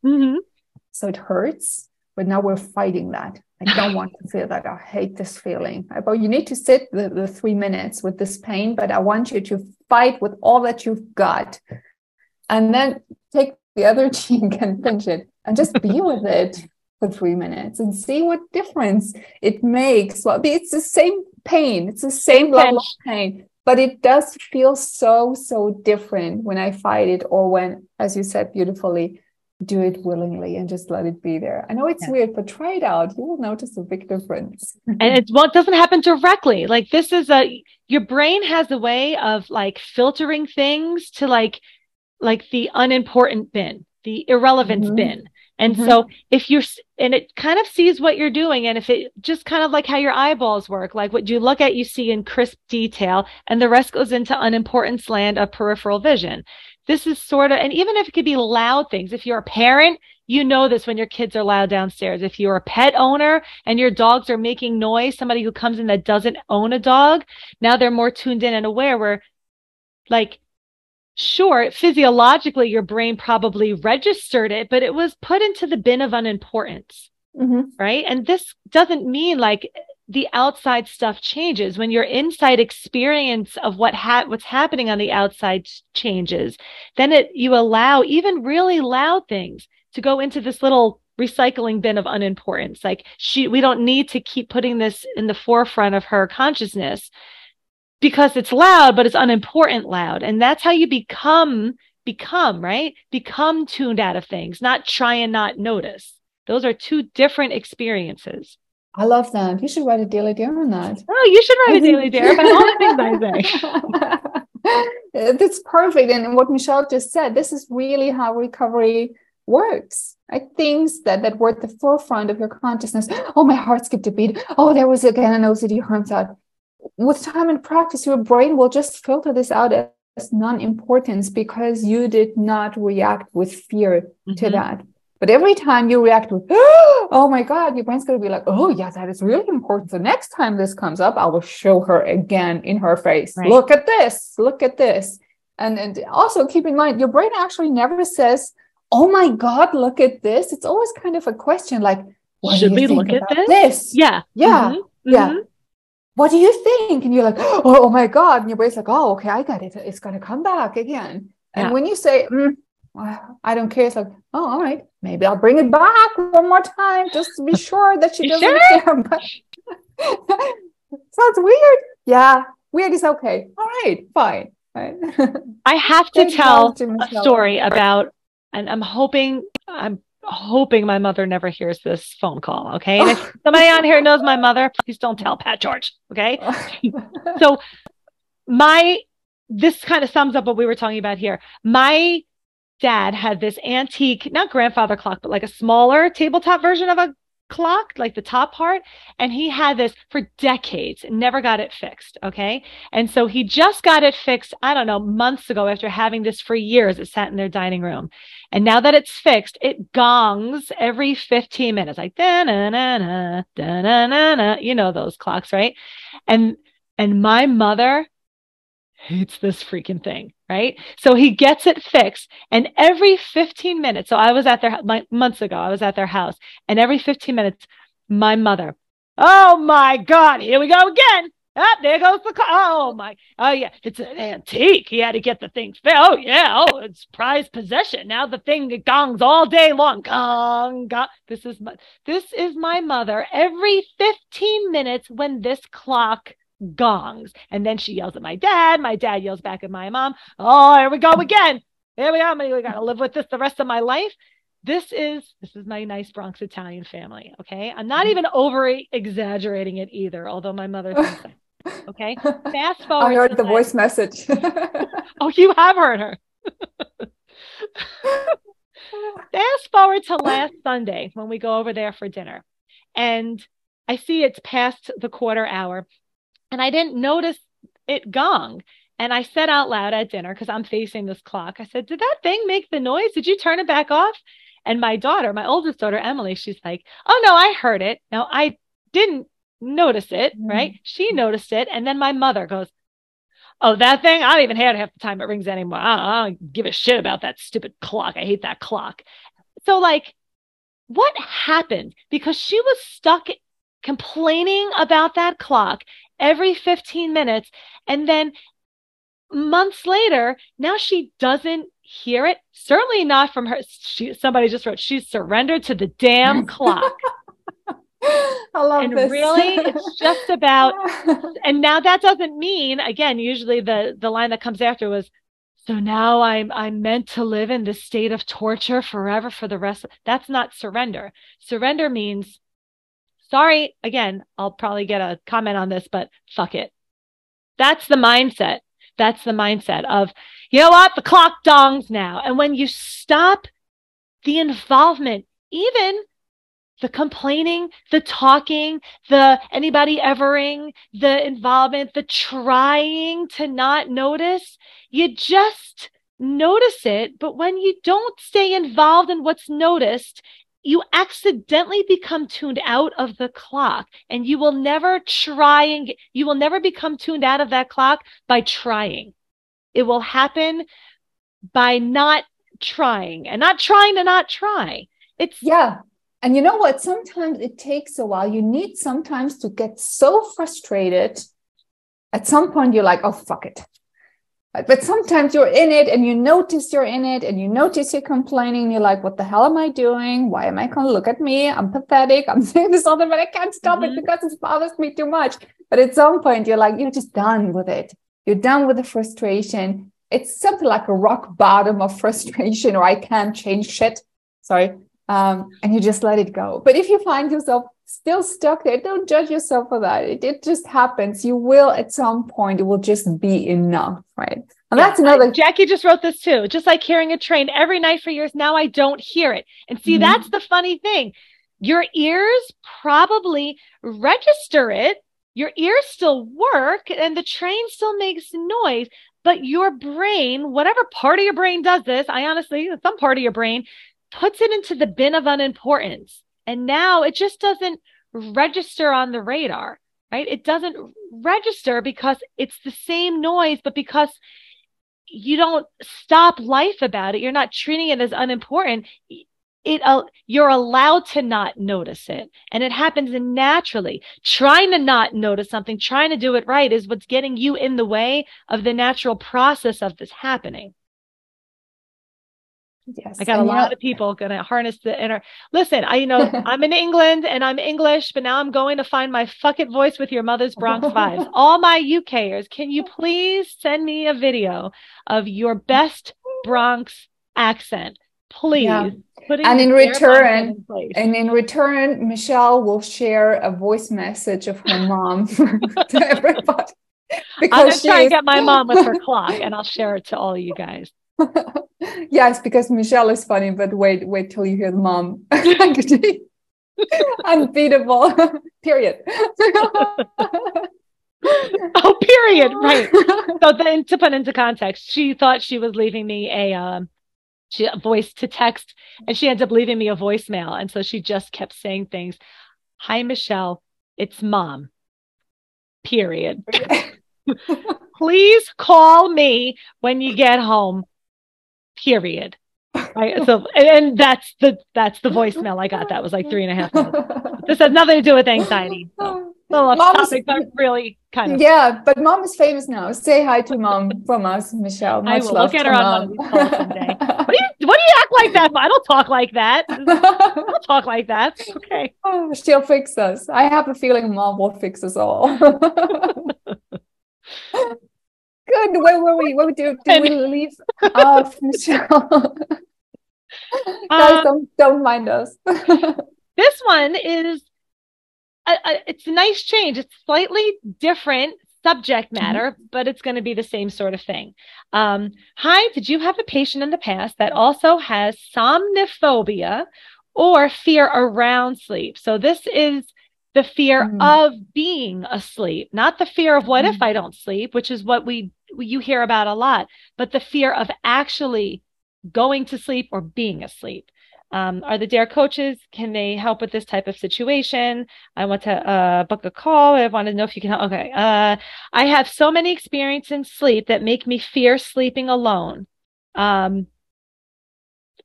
So it hurts, but now we're fighting that. I don't want to feel that. I hate this feeling. But you need to sit the 3 minutes with this pain, but I want you to fight with all that you've got. And then take the other cheek and pinch it and just be with it for 3 minutes and see what difference it makes. Well, it's the same pain. It's the same level of pain, but it does feel so different when I fight it, or when, as you said beautifully, do it willingly and just let it be there. I know it's weird, but try it out. You will notice a big difference. And it doesn't happen directly. Like this is your brain has a way of like filtering things to like the unimportant bin, the irrelevance bin. And so and it kind of sees what you're doing. And if it just kind of like how your eyeballs work, like what you look at, you see in crisp detail, and the rest goes into unimportance land of peripheral vision. This is sort of, and even if it could be loud things, if you're a parent, you know this when your kids are loud downstairs. If you're a pet owner and your dogs are making noise, somebody who comes in that doesn't own a dog, now they're more tuned in and aware where like, sure, physiologically, your brain probably registered it, but it was put into the bin of unimportance, right? And this doesn't mean like the outside stuff changes. When your inside experience of what's happening on the outside changes, then you allow even really loud things to go into this little recycling bin of unimportance. Like we don't need to keep putting this in the forefront of her consciousness, because it's loud, but it's unimportant loud. And that's how you become, right? Become tuned out of things, not try and not notice. Those are two different experiences. I love that. You should write a daily dare on that. Oh, you should write a daily dare about all the things I say. That's perfect. And what Michelle just said, this is really how recovery works. Like things that were at the forefront of your consciousness. Oh, my heart skipped a beat. Oh, there was again an OCD harm thought. With time and practice, your brain will just filter this out as non-importance because you did not react with fear to that. But every time you react with, oh my God, your brain's going to be like, oh yeah, that is really important. So next time this comes up, I will show her again in her face. Right. Look at this. Look at this. And also keep in mind, your brain actually never says, oh my God, look at this. It's always kind of a question like, should we look at this? Yeah. Yeah. Yeah. What do you think? And you're like, oh my God. And your brain's like, oh, okay, I got it. It's going to come back again. And when you say, I don't care, it's like, oh, all right, maybe I'll bring it back one more time just to be sure that she doesn't care. But sounds weird. Yeah, weird is okay. All right, fine. Right. I have to tell a story about, and I'm hoping my mother never hears this phone call. Okay. And if somebody on here knows my mother, please don't tell Pat George. Okay. So this kind of sums up what we were talking about here. My dad had this antique, not grandfather clock, but like a smaller tabletop version of a clock, like the top part. And he had this for decades and never got it fixed. Okay. And so he just got it fixed, I don't know, months ago after having this for years. It sat in their dining room. And now that it's fixed, it gongs every 15 minutes, like da-na-na-na, da-na-na-na, you know, those clocks, right? And my mother hates this freaking thing, right? So he gets it fixed, and every 15 minutes, so I was at months ago, I was at their house, and every 15 minutes, my mother, oh my God, here we go again. Oh, there goes the car. Oh yeah, it's an antique. He had to get the thing fixed. Oh yeah, it's prized possession. Now the thing gongs all day long. Gong, gong. This is my mother every 15 minutes when this clock gongs. And then she yells at my dad yells back at my mom. Oh, here we go again. Here we go. We got to live with this the rest of my life. This is my nice Bronx Italian family. Okay. I'm not even over exaggerating it either, although my mother thinks that. Okay. Fast forward. I heard the voice message. Oh, you have heard her. Fast forward to last Sunday when we go over there for dinner. And I see it's past the quarter hour. And I didn't notice it gong. And I said out loud at dinner, because I'm facing this clock, I said, did that thing make the noise? Did you turn it back off? And my oldest daughter, Emily, she's like, oh, no, I heard it. Now, I didn't notice it, right? She noticed it. And then my mother goes, oh, that thing? I don't even hear it half the time it rings anymore. I don't give a shit about that stupid clock. I hate that clock. So, like, what happened? Because she was stuck complaining about that clock every 15 minutes. And then months later, now she doesn't hear it. Certainly not from her. Somebody just wrote, she's surrendered to the damn clock. I love this. Really, it's just about, and now that doesn't mean, again, usually the line that comes after was, so now I'm meant to live in this state of torture forever for the rest. That's not surrender. Surrender means, sorry, again, I'll probably get a comment on this, but fuck it. That's the mindset. That's the mindset of, you know what? The clock dongs now. And when you stop the involvement, even the complaining, the talking, the anybody evering, the involvement, the trying to not notice, you just notice it. But when you don't stay involved in what's noticed, you accidentally become tuned out of the clock, and you will never become tuned out of that clock by trying. It will happen by not trying, and not trying to not try. Yeah. And you know what? Sometimes it takes a while. You need sometimes to get so frustrated. At some point, you're like, oh, fuck it. But sometimes you're in it and you notice you're in it and you notice you're complaining. And you're like, what the hell am I doing? Why am I going to look at me? I'm pathetic. I'm saying this all the time, but I can't stop it because it bothers me too much. But at some point, you're like, you're just done with it. You're done with the frustration. It's something like a rock bottom of frustration, or I can't change shit. Sorry. And you just let it go. But if you find yourself still stuck there. Don't judge yourself for that. It just happens. You will, at some point, it will just be enough, right? And that's another. Jackie just wrote this too. Just like hearing a train every night for years, now I don't hear it. And see, that's the funny thing. Your ears probably register it. Your ears still work and the train still makes noise, but your brain, whatever part of your brain does this, some part of your brain puts it into the bin of unimportance. And now it just doesn't register on the radar, right? It doesn't register because it's the same noise, but because you don't stop life about it, you're not treating it as unimportant. You're allowed to not notice it. And it happens naturally. Trying to not notice something, trying to do it right is what's getting you in the way of the natural process of this happening. Yes. I got a lot of people going to harness the inner. Listen, I'm in England and I'm English, but now I'm going to find my fuck it voice with your mother's Bronx vibes. All my UKers, can you please send me a video of your best Bronx accent? Please. Yeah. And in return, Michelle will share a voice message of her mom to everybody. I'm going to try and get my mom with her clock, and I'll share it to all you guys. Yes, because Michelle is funny, but wait till you hear the mom. Unbeatable. Period. Oh, period. Right. So then, to put into context, she thought she was leaving me a voice to text, and she ended up leaving me a voicemail. And so she just kept saying things. Hi, Michelle. It's mom. Period. Please call me when you get home. Period. Right. So, and that's the voicemail I got. That was like 3.5 minutes. This has nothing to do with anxiety. So, topic, but really kind of. Yeah, but mom is famous now. Say hi to mom from us, Michelle. Much I will look at her on one of these calls someday. What do you act like that? I don't talk like that. I don't talk like that. Okay. Oh, she'll fix us. I have a feeling mom will fix us all. Good. Where were we? What did we leave off, Michelle? Guys, don't mind us. This one is it's a nice change. It's slightly different subject matter, but it's going to be the same sort of thing. Hi, did you have a patient in the past that also has somniphobia or fear around sleep? So this is the fear of being asleep, not the fear of what if I don't sleep, which is what you hear about a lot, but the fear of actually going to sleep or being asleep. Are the DARE coaches? Can they help with this type of situation? I want to book a call. I want to know if you can help. Okay. I have so many experiences in sleep that make me fear sleeping alone. And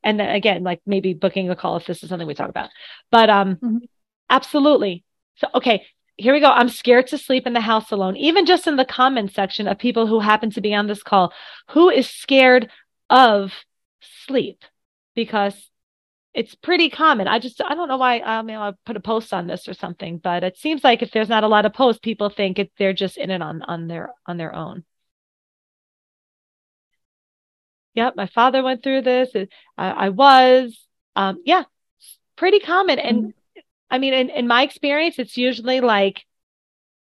then again, like maybe booking a call if this is something we talk about. But absolutely. So, okay, here we go. I'm scared to sleep in the house alone. Even just in the comment section of people who happen to be on this call, who is scared of sleep? Because it's pretty common. I don't know why. I'll put a post on this or something, but it seems like if there's not a lot of posts, people think they're just in it on their own. Yep, my father went through this. I was, pretty common. And I mean, in my experience, it's usually like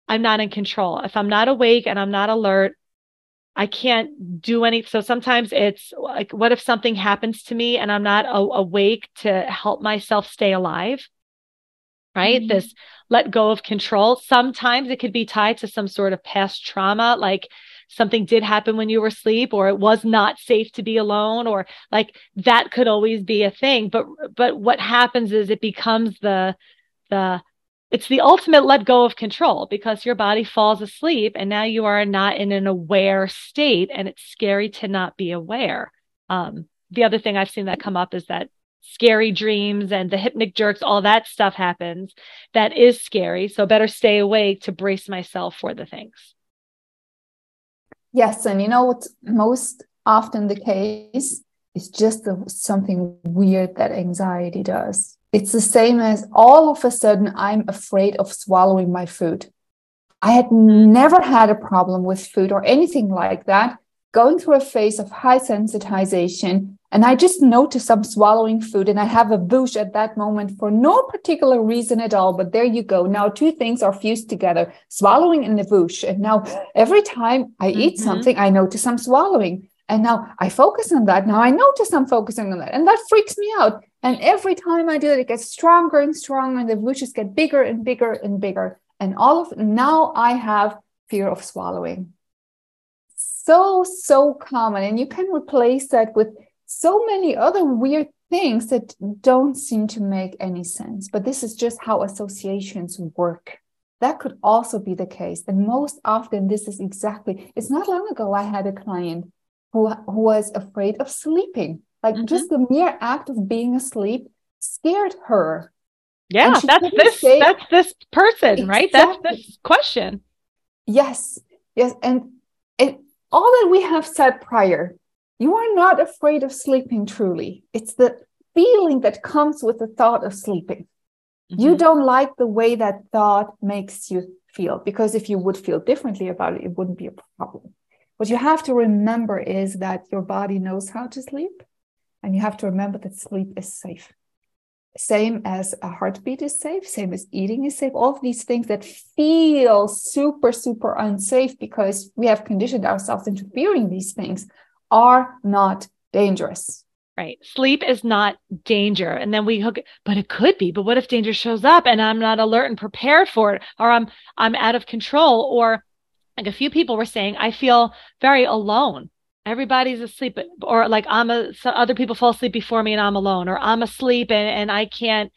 I'm not in control. If I'm not awake and I'm not alert, I can't do any. So sometimes it's like, what if something happens to me and I'm not awake to help myself stay alive? Right? This let go of control. Sometimes it could be tied to some sort of past trauma, like something did happen when you were asleep, or it was not safe to be alone, or like that could always be a thing. But what happens is it becomes it's the ultimate let go of control, because your body falls asleep and now you are not in an aware state, and it's scary to not be aware. The other thing I've seen that come up is that scary dreams and the hypnic jerks, all that stuff happens. That is scary. So better stay awake to brace myself for the things. Yes. And you know what's most often the case is just something weird that anxiety does. It's the same as all of a sudden I'm afraid of swallowing my food. I had never had a problem with food or anything like that. going through a phase of high sensitization, and I just notice I'm swallowing food and I have a whoosh at that moment for no particular reason at all. But there you go. Now two things are fused together, swallowing and the whoosh. And now every time I eat something, I notice I'm swallowing. And now I focus on that. Now I notice I'm focusing on that. And that freaks me out. And every time I do it, it gets stronger and stronger. And the whooshes get bigger and bigger and bigger. And now I have fear of swallowing. So common. And you can replace that with so many other weird things that don't seem to make any sense. But this is just how associations work. That could also be the case. And most often this is it's not long ago I had a client who was afraid of sleeping. Like just the mere act of being asleep scared her. Yeah, that's this person, exactly. Right? That's this question. Yes. And all that we have said prior, you are not afraid of sleeping truly. It's the feeling that comes with the thought of sleeping. You don't like the way that thought makes you feel, because if you would feel differently about it, it wouldn't be a problem. What you have to remember is that your body knows how to sleep, and you have to remember that sleep is safe. Same as a heartbeat is safe, same as eating is safe. All of these things that feel super, super unsafe because we have conditioned ourselves into fearing these things are not dangerous. Right. Sleep is not danger. And then we hook it, but it could be. But what if danger shows up and I'm not alert and prepared for it, or I'm out of control? Or like a few people were saying, I feel very alone. Everybody's asleep, or like so other people fall asleep before me and I'm alone, or I'm asleep and I can't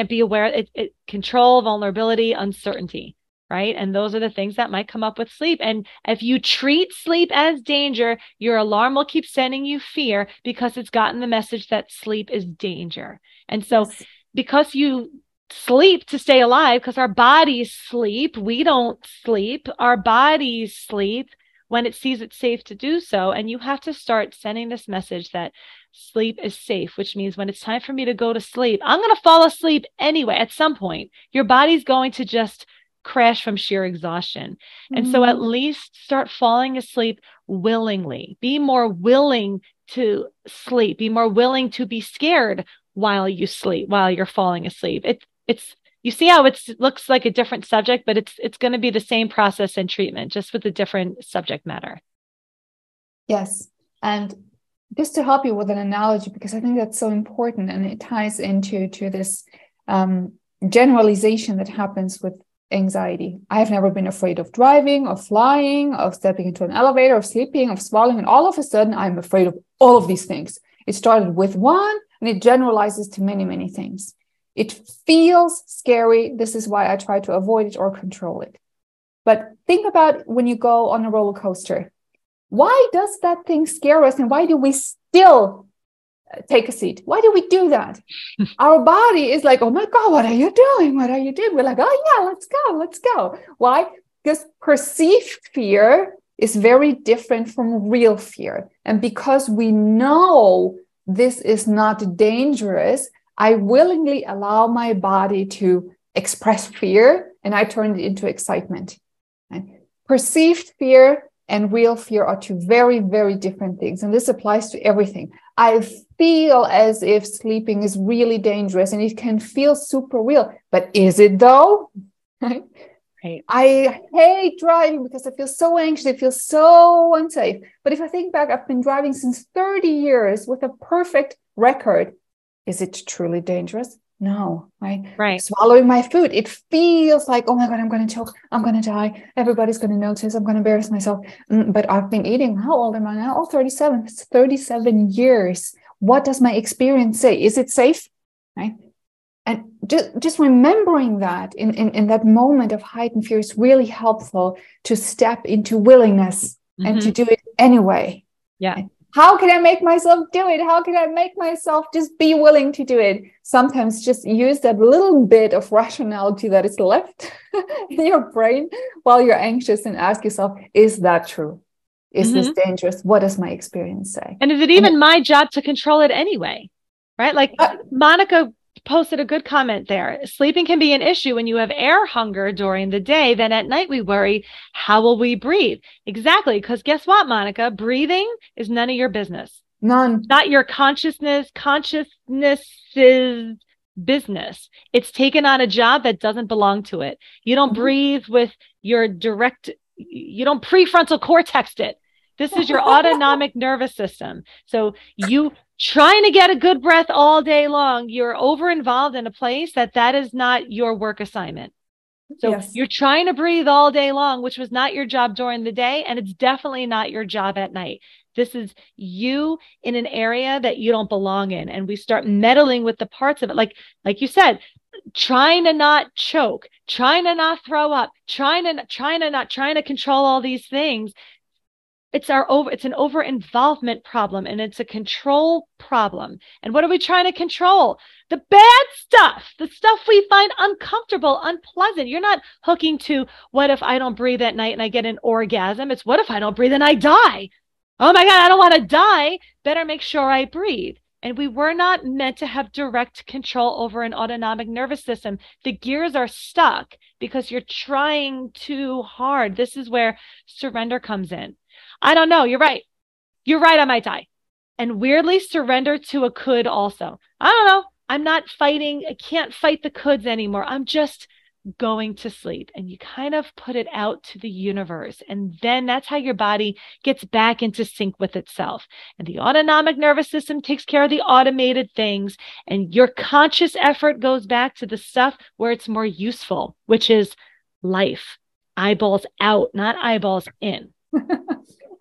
be aware. Control, vulnerability, uncertainty, right? And those are the things that might come up with sleep. And if you treat sleep as danger, your alarm will keep sending you fear because it's gotten the message that sleep is danger. And so because you sleep to stay alive, because our bodies sleep, we don't sleep, our bodies sleep when it sees it's safe to do so. And you have to start sending this message that sleep is safe, which means when it's time for me to go to sleep, I'm going to fall asleep anyway. At some point, your body's going to just crash from sheer exhaustion. And so at least start falling asleep willingly. Be more willing to sleep. Be more willing to be scared while you sleep, while you're falling asleep. It's you see how it looks like a different subject, but it's going to be the same process and treatment, just with a different subject matter. Yes. And just to help you with an analogy, because I think that's so important, and it ties into this generalization that happens with anxiety. I have never been afraid of driving, of flying, of stepping into an elevator, of sleeping, of swallowing. And all of a sudden, I'm afraid of all of these things. It started with one, and it generalizes to many, many things. It feels scary. This is why I try to avoid it or control it. But think about when you go on a roller coaster. Why does that thing scare us? And why do we still take a seat? Why do we do that? Our body is like, oh my God, what are you doing? What are you doing? We're like, oh yeah, let's go. Why? Because perceived fear is very different from real fear. And because we know this is not dangerous, I willingly allow my body to express fear, and I turn it into excitement. Right? Perceived fear and real fear are two very, very different things. And this applies to everything. I feel as if sleeping is really dangerous, and it can feel super real. But is it though? Right? I hate driving because I feel so anxious. I feel so unsafe. But if I think back, I've been driving since 30 years with a perfect record. Is it truly dangerous? No, right? Swallowing my food, it feels like, oh my God, I'm going to choke. I'm going to die. Everybody's going to notice. I'm going to embarrass myself. But I've been eating. How old am I now? Oh, 37. It's 37 years. What does my experience say? Is it safe? Right? And just remembering that in that moment of heightened fear is really helpful to step into willingness and to do it anyway. Yeah. Right? How can I make myself do it? How can I make myself just be willing to do it? Sometimes just use that little bit of rationality that is left in your brain while you're anxious and ask yourself, is that true? Is this dangerous? What does my experience say? And is it even my job to control it anyway? Right? Like Monica posted a good comment there. Sleeping can be an issue when you have air hunger during the day. Then at night we worry, how will we breathe? Exactly. Because guess what, Monica? Breathing is none of your business. None. Not your consciousness's business. It's taken on a job that doesn't belong to it. You don't breathe with your you don't prefrontal cortex it. This is your autonomic nervous system. So you trying to get a good breath all day long, you're over involved in a place that is not your work assignment. So Yes. You're trying to breathe all day long, which was not your job during the day. And it's definitely not your job at night. This is you in an area that you don't belong in. And we start meddling with the parts of it. Like you said, trying to not choke, trying to not throw up, trying to control all these things. It's an over involvement problem, and it's a control problem. And what are we trying to control? The bad stuff, the stuff we find uncomfortable, unpleasant. You're not hooking to, what if I don't breathe at night and I get an orgasm? It's, what if I don't breathe and I die? Oh my God, I don't want to die. Better make sure I breathe. And we were not meant to have direct control over an autonomic nervous system. The gears are stuck because you're trying too hard. This is where surrender comes in. I don't know. You're right. You're right. I might die. And weirdly, surrender to a could also. I don't know. I'm not fighting. I can't fight the coulds anymore. I'm just going to sleep. And you kind of put it out to the universe. And then that's how your body gets back into sync with itself. And the autonomic nervous system takes care of the automated things. And your conscious effort goes back to the stuff where it's more useful, which is life. Eyeballs out, not eyeballs in.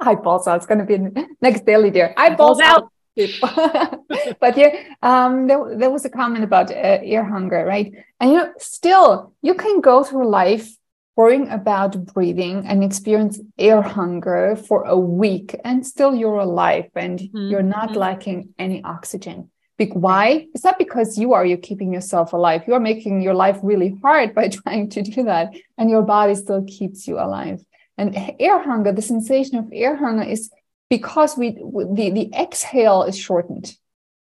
Eyeballs out. It's going to be next daily there. Eyeballs out. But yeah, there was a comment about ear hunger, right? And still you can go through life worrying about breathing and experience air hunger for a week, and still you're alive and you're not lacking any oxygen. Why? It's not because you're keeping yourself alive. You are making your life really hard by trying to do that, and your body still keeps you alive. And air hunger, the sensation of air hunger is because the exhale is shortened.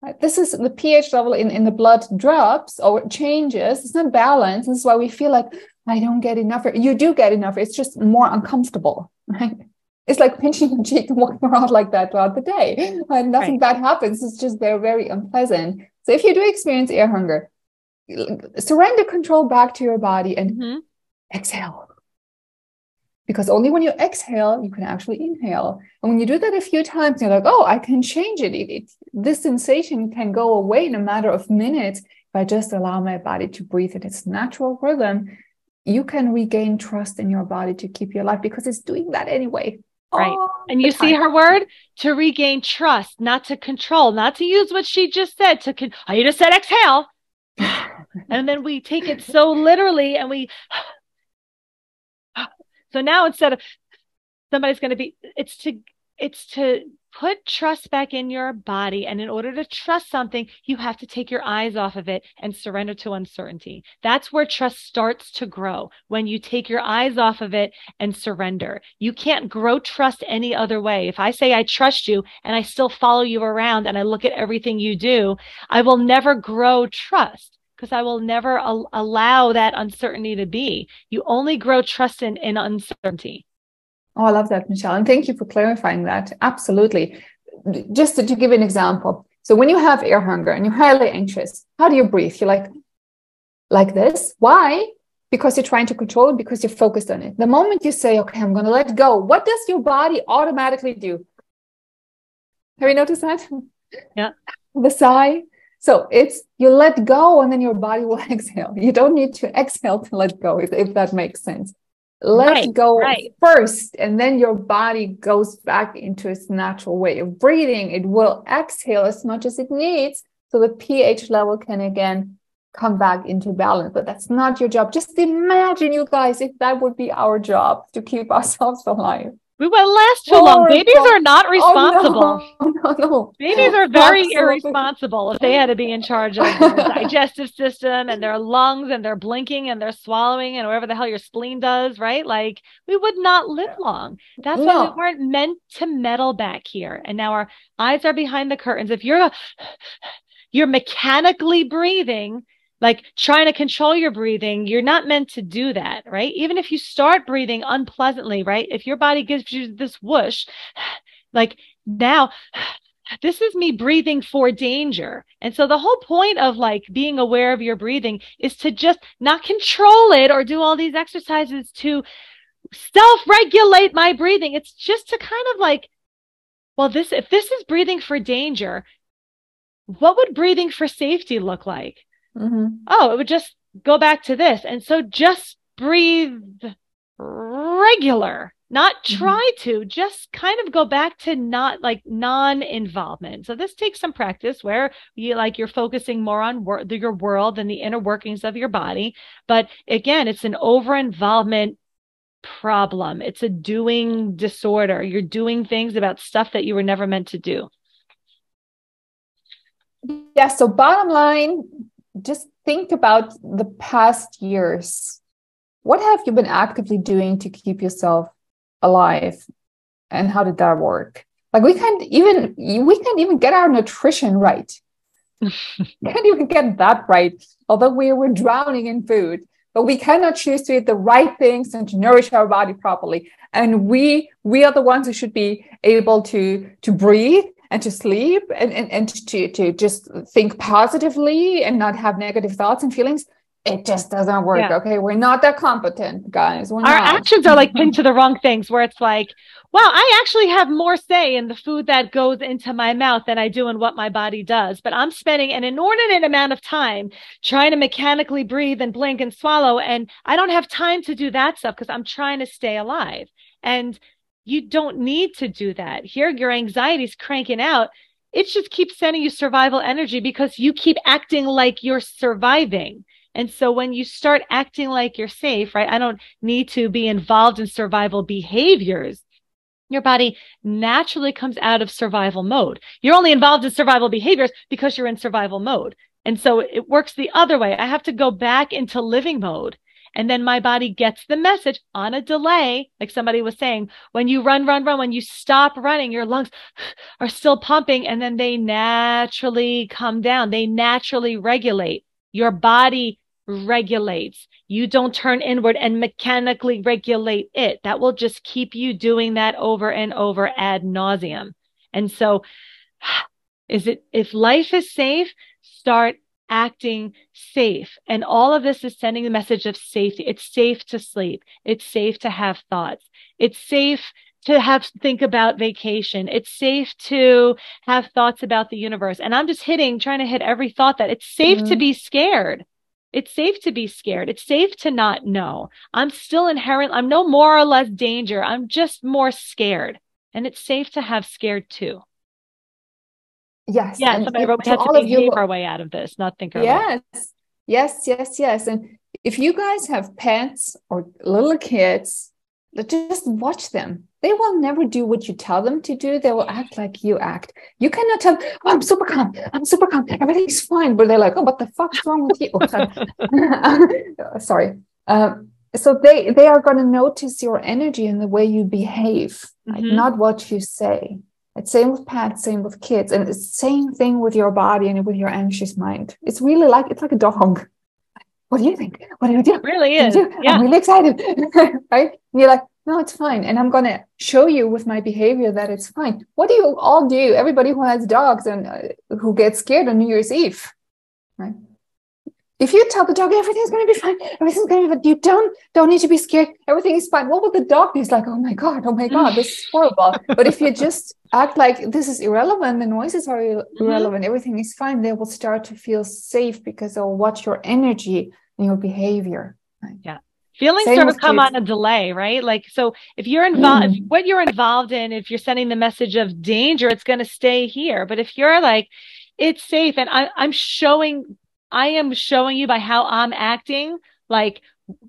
Right? This is the pH level in the blood drops or changes. It's not balanced. This is why we feel like I don't get enough. You do get enough. It's just more uncomfortable. Right? It's like pinching your cheek and walking around like that throughout the day. And nothing bad happens. It's just very, very unpleasant. So if you do experience air hunger, surrender control back to your body and exhale. Because only when you exhale, you can actually inhale. And when you do that a few times, you're like, oh, I can change it. This sensation can go away in a matter of minutes if I just allow my body to breathe in its natural rhythm. You can regain trust in your body to keep you alive because it's doing that anyway. Right. And you see her word? To regain trust, not to control, not to use what she just said. You just said exhale. And then we take it so literally and so now instead of somebody's going to be, it's to put trust back in your body. And in order to trust something, you have to take your eyes off of it and surrender to uncertainty. That's where trust starts to grow, when you take your eyes off of it and surrender. You can't grow trust any other way. If I say I trust you and I still follow you around and I look at everything you do, I will never grow trust. Because I will never allow that uncertainty to be. You only grow trust in uncertainty. Oh, I love that, Michelle. And thank you for clarifying that. Absolutely. Just to give an example. So when you have air hunger and you're highly anxious, how do you breathe? You're like this. Why? Because you're trying to control it, because you're focused on it. The moment you say, okay, I'm going to let go, what does your body automatically do? Have you noticed that? Yeah. The sigh. So you let go and then your body will exhale. You don't need to exhale to let go, if that makes sense. Let go first, and then your body goes back into its natural way of breathing. It will exhale as much as it needs so the pH level can again come back into balance. But that's not your job. Just imagine, you guys, if that would be our job to keep ourselves alive. We wouldn't last too long. Babies are not responsible. No. Babies are very irresponsible if they had to be in charge of their digestive system and their lungs and their blinking and their swallowing and whatever the hell your spleen does, right? Like, we would not live long. That's why we weren't meant to meddle back here. And now our eyes are behind the curtains. If you're you're mechanically breathing, like trying to control your breathing, you're not meant to do that, right? Even if you start breathing unpleasantly, right? If your body gives you this whoosh, like now, this is me breathing for danger. And so the whole point of like being aware of your breathing is to just not control it or do all these exercises to self-regulate my breathing. It's just to kind of like, well, if this is breathing for danger, what would breathing for safety look like? Oh, it would just go back to this. And so just breathe regular, not try to, just kind of go back to not like non-involvement. So this takes some practice where you're focusing more on your world and the inner workings of your body. But again, it's an over-involvement problem. It's a doing disorder. You're doing things about stuff that you were never meant to do. Yeah. So bottom line, just think about the past years. What have you been actively doing to keep yourself alive? And how did that work? Like we can't even get our nutrition right. We can't even get that right, although we were drowning in food. But we cannot choose to eat the right things and to nourish our body properly. And we are the ones who should be able to breathe and to sleep and to just think positively and not have negative thoughts and feelings. It just doesn't work. Yeah. Okay. We're not that competent, guys. Our actions are like pinned to the wrong things, where it's like, wow, I actually have more say in the food that goes into my mouth than I do in what my body does. But I'm spending an inordinate amount of time trying to mechanically breathe and blink and swallow. And I don't have time to do that stuff because I'm trying to stay alive. And you don't need to do that. Here, your anxiety is cranking out. It just keeps sending you survival energy because you keep acting like you're surviving. And so when you start acting like you're safe, right? I don't need to be involved in survival behaviors. Your body naturally comes out of survival mode. You're only involved in survival behaviors because you're in survival mode. And so it works the other way. I have to go back into living mode. And then my body gets the message on a delay. Like somebody was saying, when you run, when you stop running, your lungs are still pumping and then they naturally come down. They naturally regulate. Your body regulates. You don't turn inward and mechanically regulate it. That will just keep you doing that over and over ad nauseum. And so if life is safe, start acting safe. And all of this is sending the message of safety. It's safe to sleep. It's safe to have thoughts. It's safe to think about vacation. It's safe to have thoughts about the universe. And I'm just trying to hit every thought that it's safe to be scared. It's safe to be scared. It's safe to not know. I'm no more or less danger. I'm just more scared. And it's safe to have scared too. Yes. Yeah. Somebody wrote, we have to behave our way out of this, not think our way. Yes. And if you guys have pets or little kids, just watch them. They will never do what you tell them to do. They will act like you act. You cannot tell them, oh, I'm super calm. Everything's fine. But they're like, oh, what the fuck's wrong with you? Oh, sorry. So they are going to notice your energy and the way you behave, like not what you say. It's same with pets, same with kids. And it's the same thing with your body and with your anxious mind. It's really like a dog. What do you think? What do you do? It really is. Yeah. I'm really excited. Right? And you're like, no, it's fine. And I'm going to show you with my behavior that it's fine. What do you all do? Everybody who has dogs and who gets scared on New Year's Eve, right? If you tell the dog everything's going to be fine, everything's going to be fine, you don't need to be scared. Everything is fine. What will the dog do? He's like, oh my God, this is horrible. But if you just act like this is irrelevant, the noises are irrelevant, everything is fine, they will start to feel safe because they'll watch your energy and your behavior. Right? Yeah. Feelings sort of come on a delay, right? Like, so if you're involved, what you're involved in, if you're sending the message of danger, it's going to stay here. But if you're like, it's safe, and I am showing you by how I'm acting, like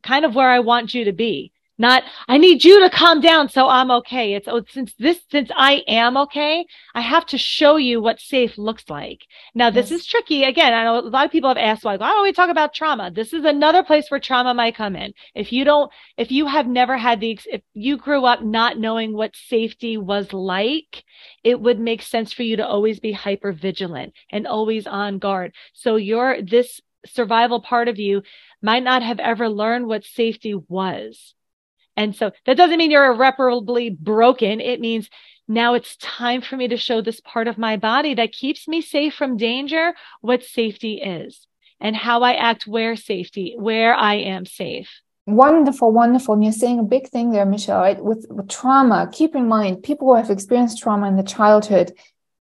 kind of where I want you to be. Not, I need you to calm down so I'm okay. It's, oh, since I am okay, I have to show you what safe looks like. Now, this is tricky. Again, I know a lot of people have asked, why don't we talk about trauma? This is another place where trauma might come in. If you have never had if you grew up not knowing what safety was like, it would make sense for you to always be hyper vigilant and always on guard. So this survival part of you might not have ever learned what safety was. And so that doesn't mean you're irreparably broken. It means now it's time for me to show this part of my body that keeps me safe from danger, what safety is and how I act where I am safe. Wonderful, wonderful. And you're saying a big thing there, Michelle, right? With trauma, keep in mind, people who have experienced trauma in the childhood,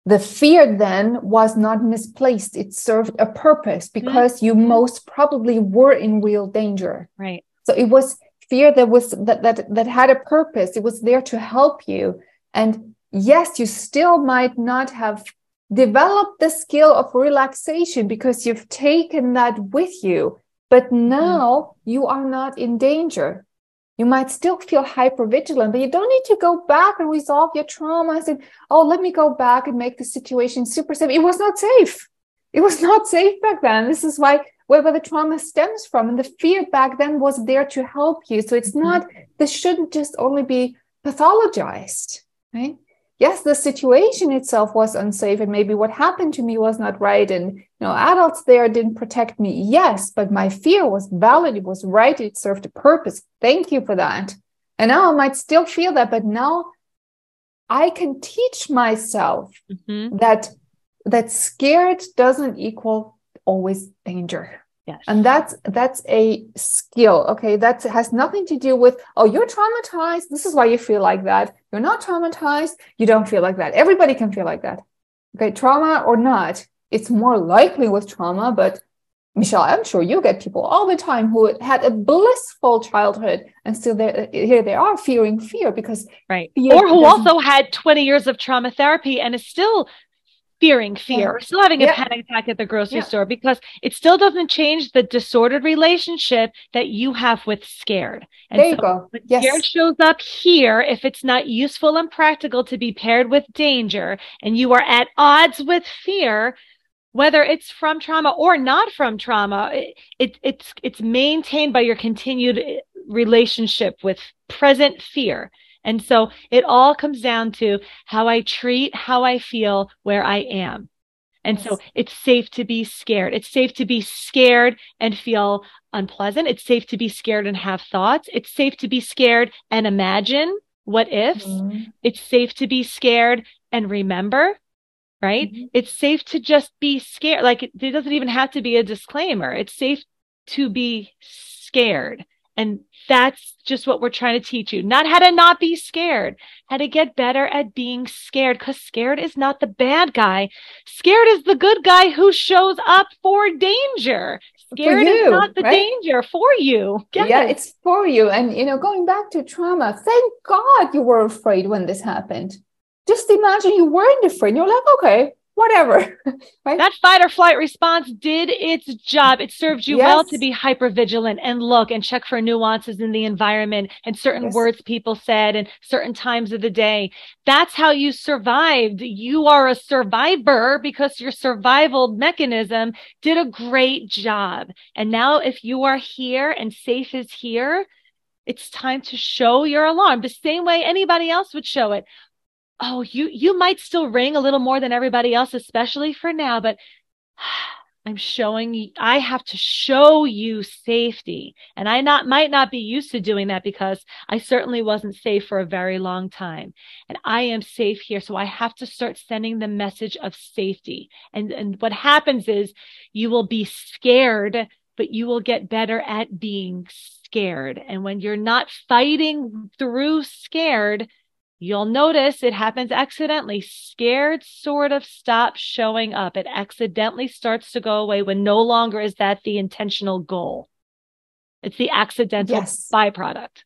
the fear then was not misplaced. It served a purpose because you most probably were in real danger. Right. So it was fear that had a purpose. It was there to help you. And yes, you still might not have developed the skill of relaxation because you've taken that with you. But now you are not in danger. You might still feel hypervigilant, but you don't need to go back and resolve your trauma and say, oh, let me go back and make the situation super safe. It was not safe. It was not safe back then. This is where the trauma stems from. And the fear back then was there to help you. So it's not, this shouldn't just only be pathologized, right? Yes, the situation itself was unsafe and maybe what happened to me was not right. And, adults there didn't protect me. Yes, but my fear was valid. It was right. It served a purpose. Thank you for that. And now I might still feel that, but now I can teach myself that scared doesn't equal always danger. Yes. And that's a skill. Okay. That has nothing to do with, oh, you're traumatized. This is why you feel like that. You're not traumatized. You don't feel like that. Everybody can feel like that. Okay. Trauma or not, it's more likely with trauma, but Michelle, I'm sure you get people all the time who had a blissful childhood and still here they are fearing fear because right. Or who also had 20 years of trauma therapy and is still fearing fear or still having a panic attack at the grocery store because it still doesn't change the disordered relationship that you have with scared. And there you go. When scared shows up here, if it's not useful and practical to be paired with danger and you are at odds with fear, whether it's from trauma or not from trauma, it's maintained by your continued relationship with present fear. And so it all comes down to how I treat, how I feel, where I am. And so it's safe to be scared. It's safe to be scared and feel unpleasant. It's safe to be scared and have thoughts. It's safe to be scared and imagine what ifs. It's safe to be scared and remember, right? It's safe to just be scared. Like there doesn't even have to be a disclaimer. It's safe to be scared. And that's just what we're trying to teach you. Not how to not be scared, how to get better at being scared, because scared is not the bad guy. Scared is the good guy who shows up for danger. Scared is not the danger for you. It's for you. And, going back to trauma, thank God you were afraid when this happened. Just imagine you weren't afraid. You're like, okay, whatever. Right? That fight or flight response did its job. It served you well to be hypervigilant and look and check for nuances in the environment and certain words people said and certain times of the day. That's how you survived. You are a survivor because your survival mechanism did a great job. And now if you are here and safe is here, it's time to show your alarm the same way anybody else would show it. Oh, you might still ring a little more than everybody else, especially for now, but I have to show you safety. And I might not be used to doing that because I certainly wasn't safe for a very long time. And I am safe here. So I have to start sending the message of safety. And what happens is you will be scared, but you will get better at being scared. And when you're not fighting through scared, you'll notice it happens accidentally. Scared sort of stops showing up. It accidentally starts to go away when no longer is that the intentional goal. It's the accidental byproduct.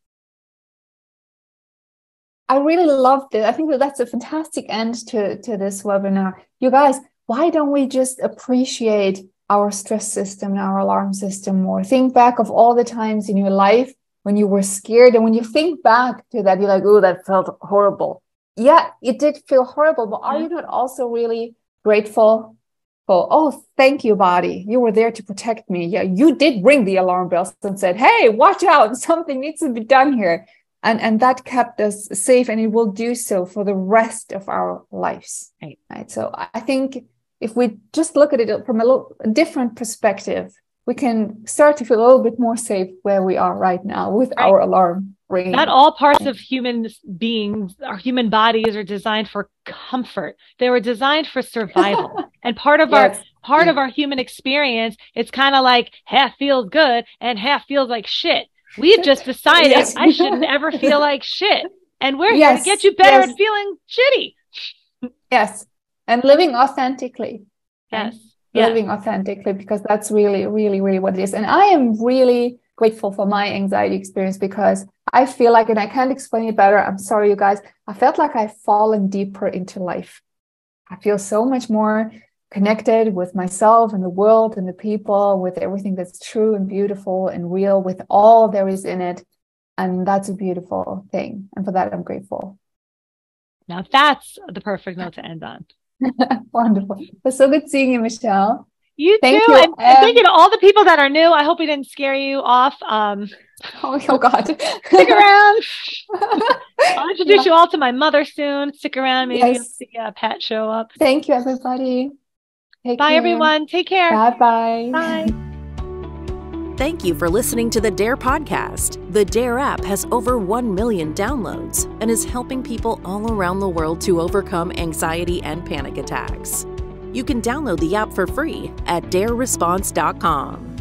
I really loved it. I think that's a fantastic end to this webinar. You guys, why don't we just appreciate our stress system and our alarm system more? Think back of all the times in your life when you were scared. And when you think back to that, you're like, oh, that felt horrible. Yeah, it did feel horrible. But are you not also really grateful for, oh, thank you, body. You were there to protect me. Yeah, you did ring the alarm bells and said, hey, watch out. Something needs to be done here. And that kept us safe, and it will do so for the rest of our lives. Right. So I think if we just look at it from a different perspective, we can start to feel a little bit more safe where we are right now with our alarm ringing. Not all parts of human beings, our human bodies, are designed for comfort. They were designed for survival. And part of our human experience, it's kind of like half feels good and half feels like shit. We've just decided I shouldn't ever feel like shit. And we're here to get you better at feeling shitty. Yes. And living authentically. Yes. Living authentically, because that's really, really, really what it is. And I am really grateful for my anxiety experience, because I feel like, and I can't explain it better, I'm sorry, you guys, I felt like I've fallen deeper into life. I feel so much more connected with myself and the world and the people, with everything that's true and beautiful and real, with all there is in it. And that's a beautiful thing. And for that, I'm grateful. Now that's the perfect note to end on. Wonderful. It was so good seeing you, Michelle. You too. And thank you to all the people that are new. I hope we didn't scare you off. Oh God. Stick around. I'll introduce you all to my mother soon. Stick around. Maybe you'll see Pat show up. Thank you, everybody. Bye, everyone. Take care. Bye-bye. Bye. Thank you for listening to the DARE podcast. The DARE app has over 1 million downloads and is helping people all around the world to overcome anxiety and panic attacks. You can download the app for free at dareresponse.com.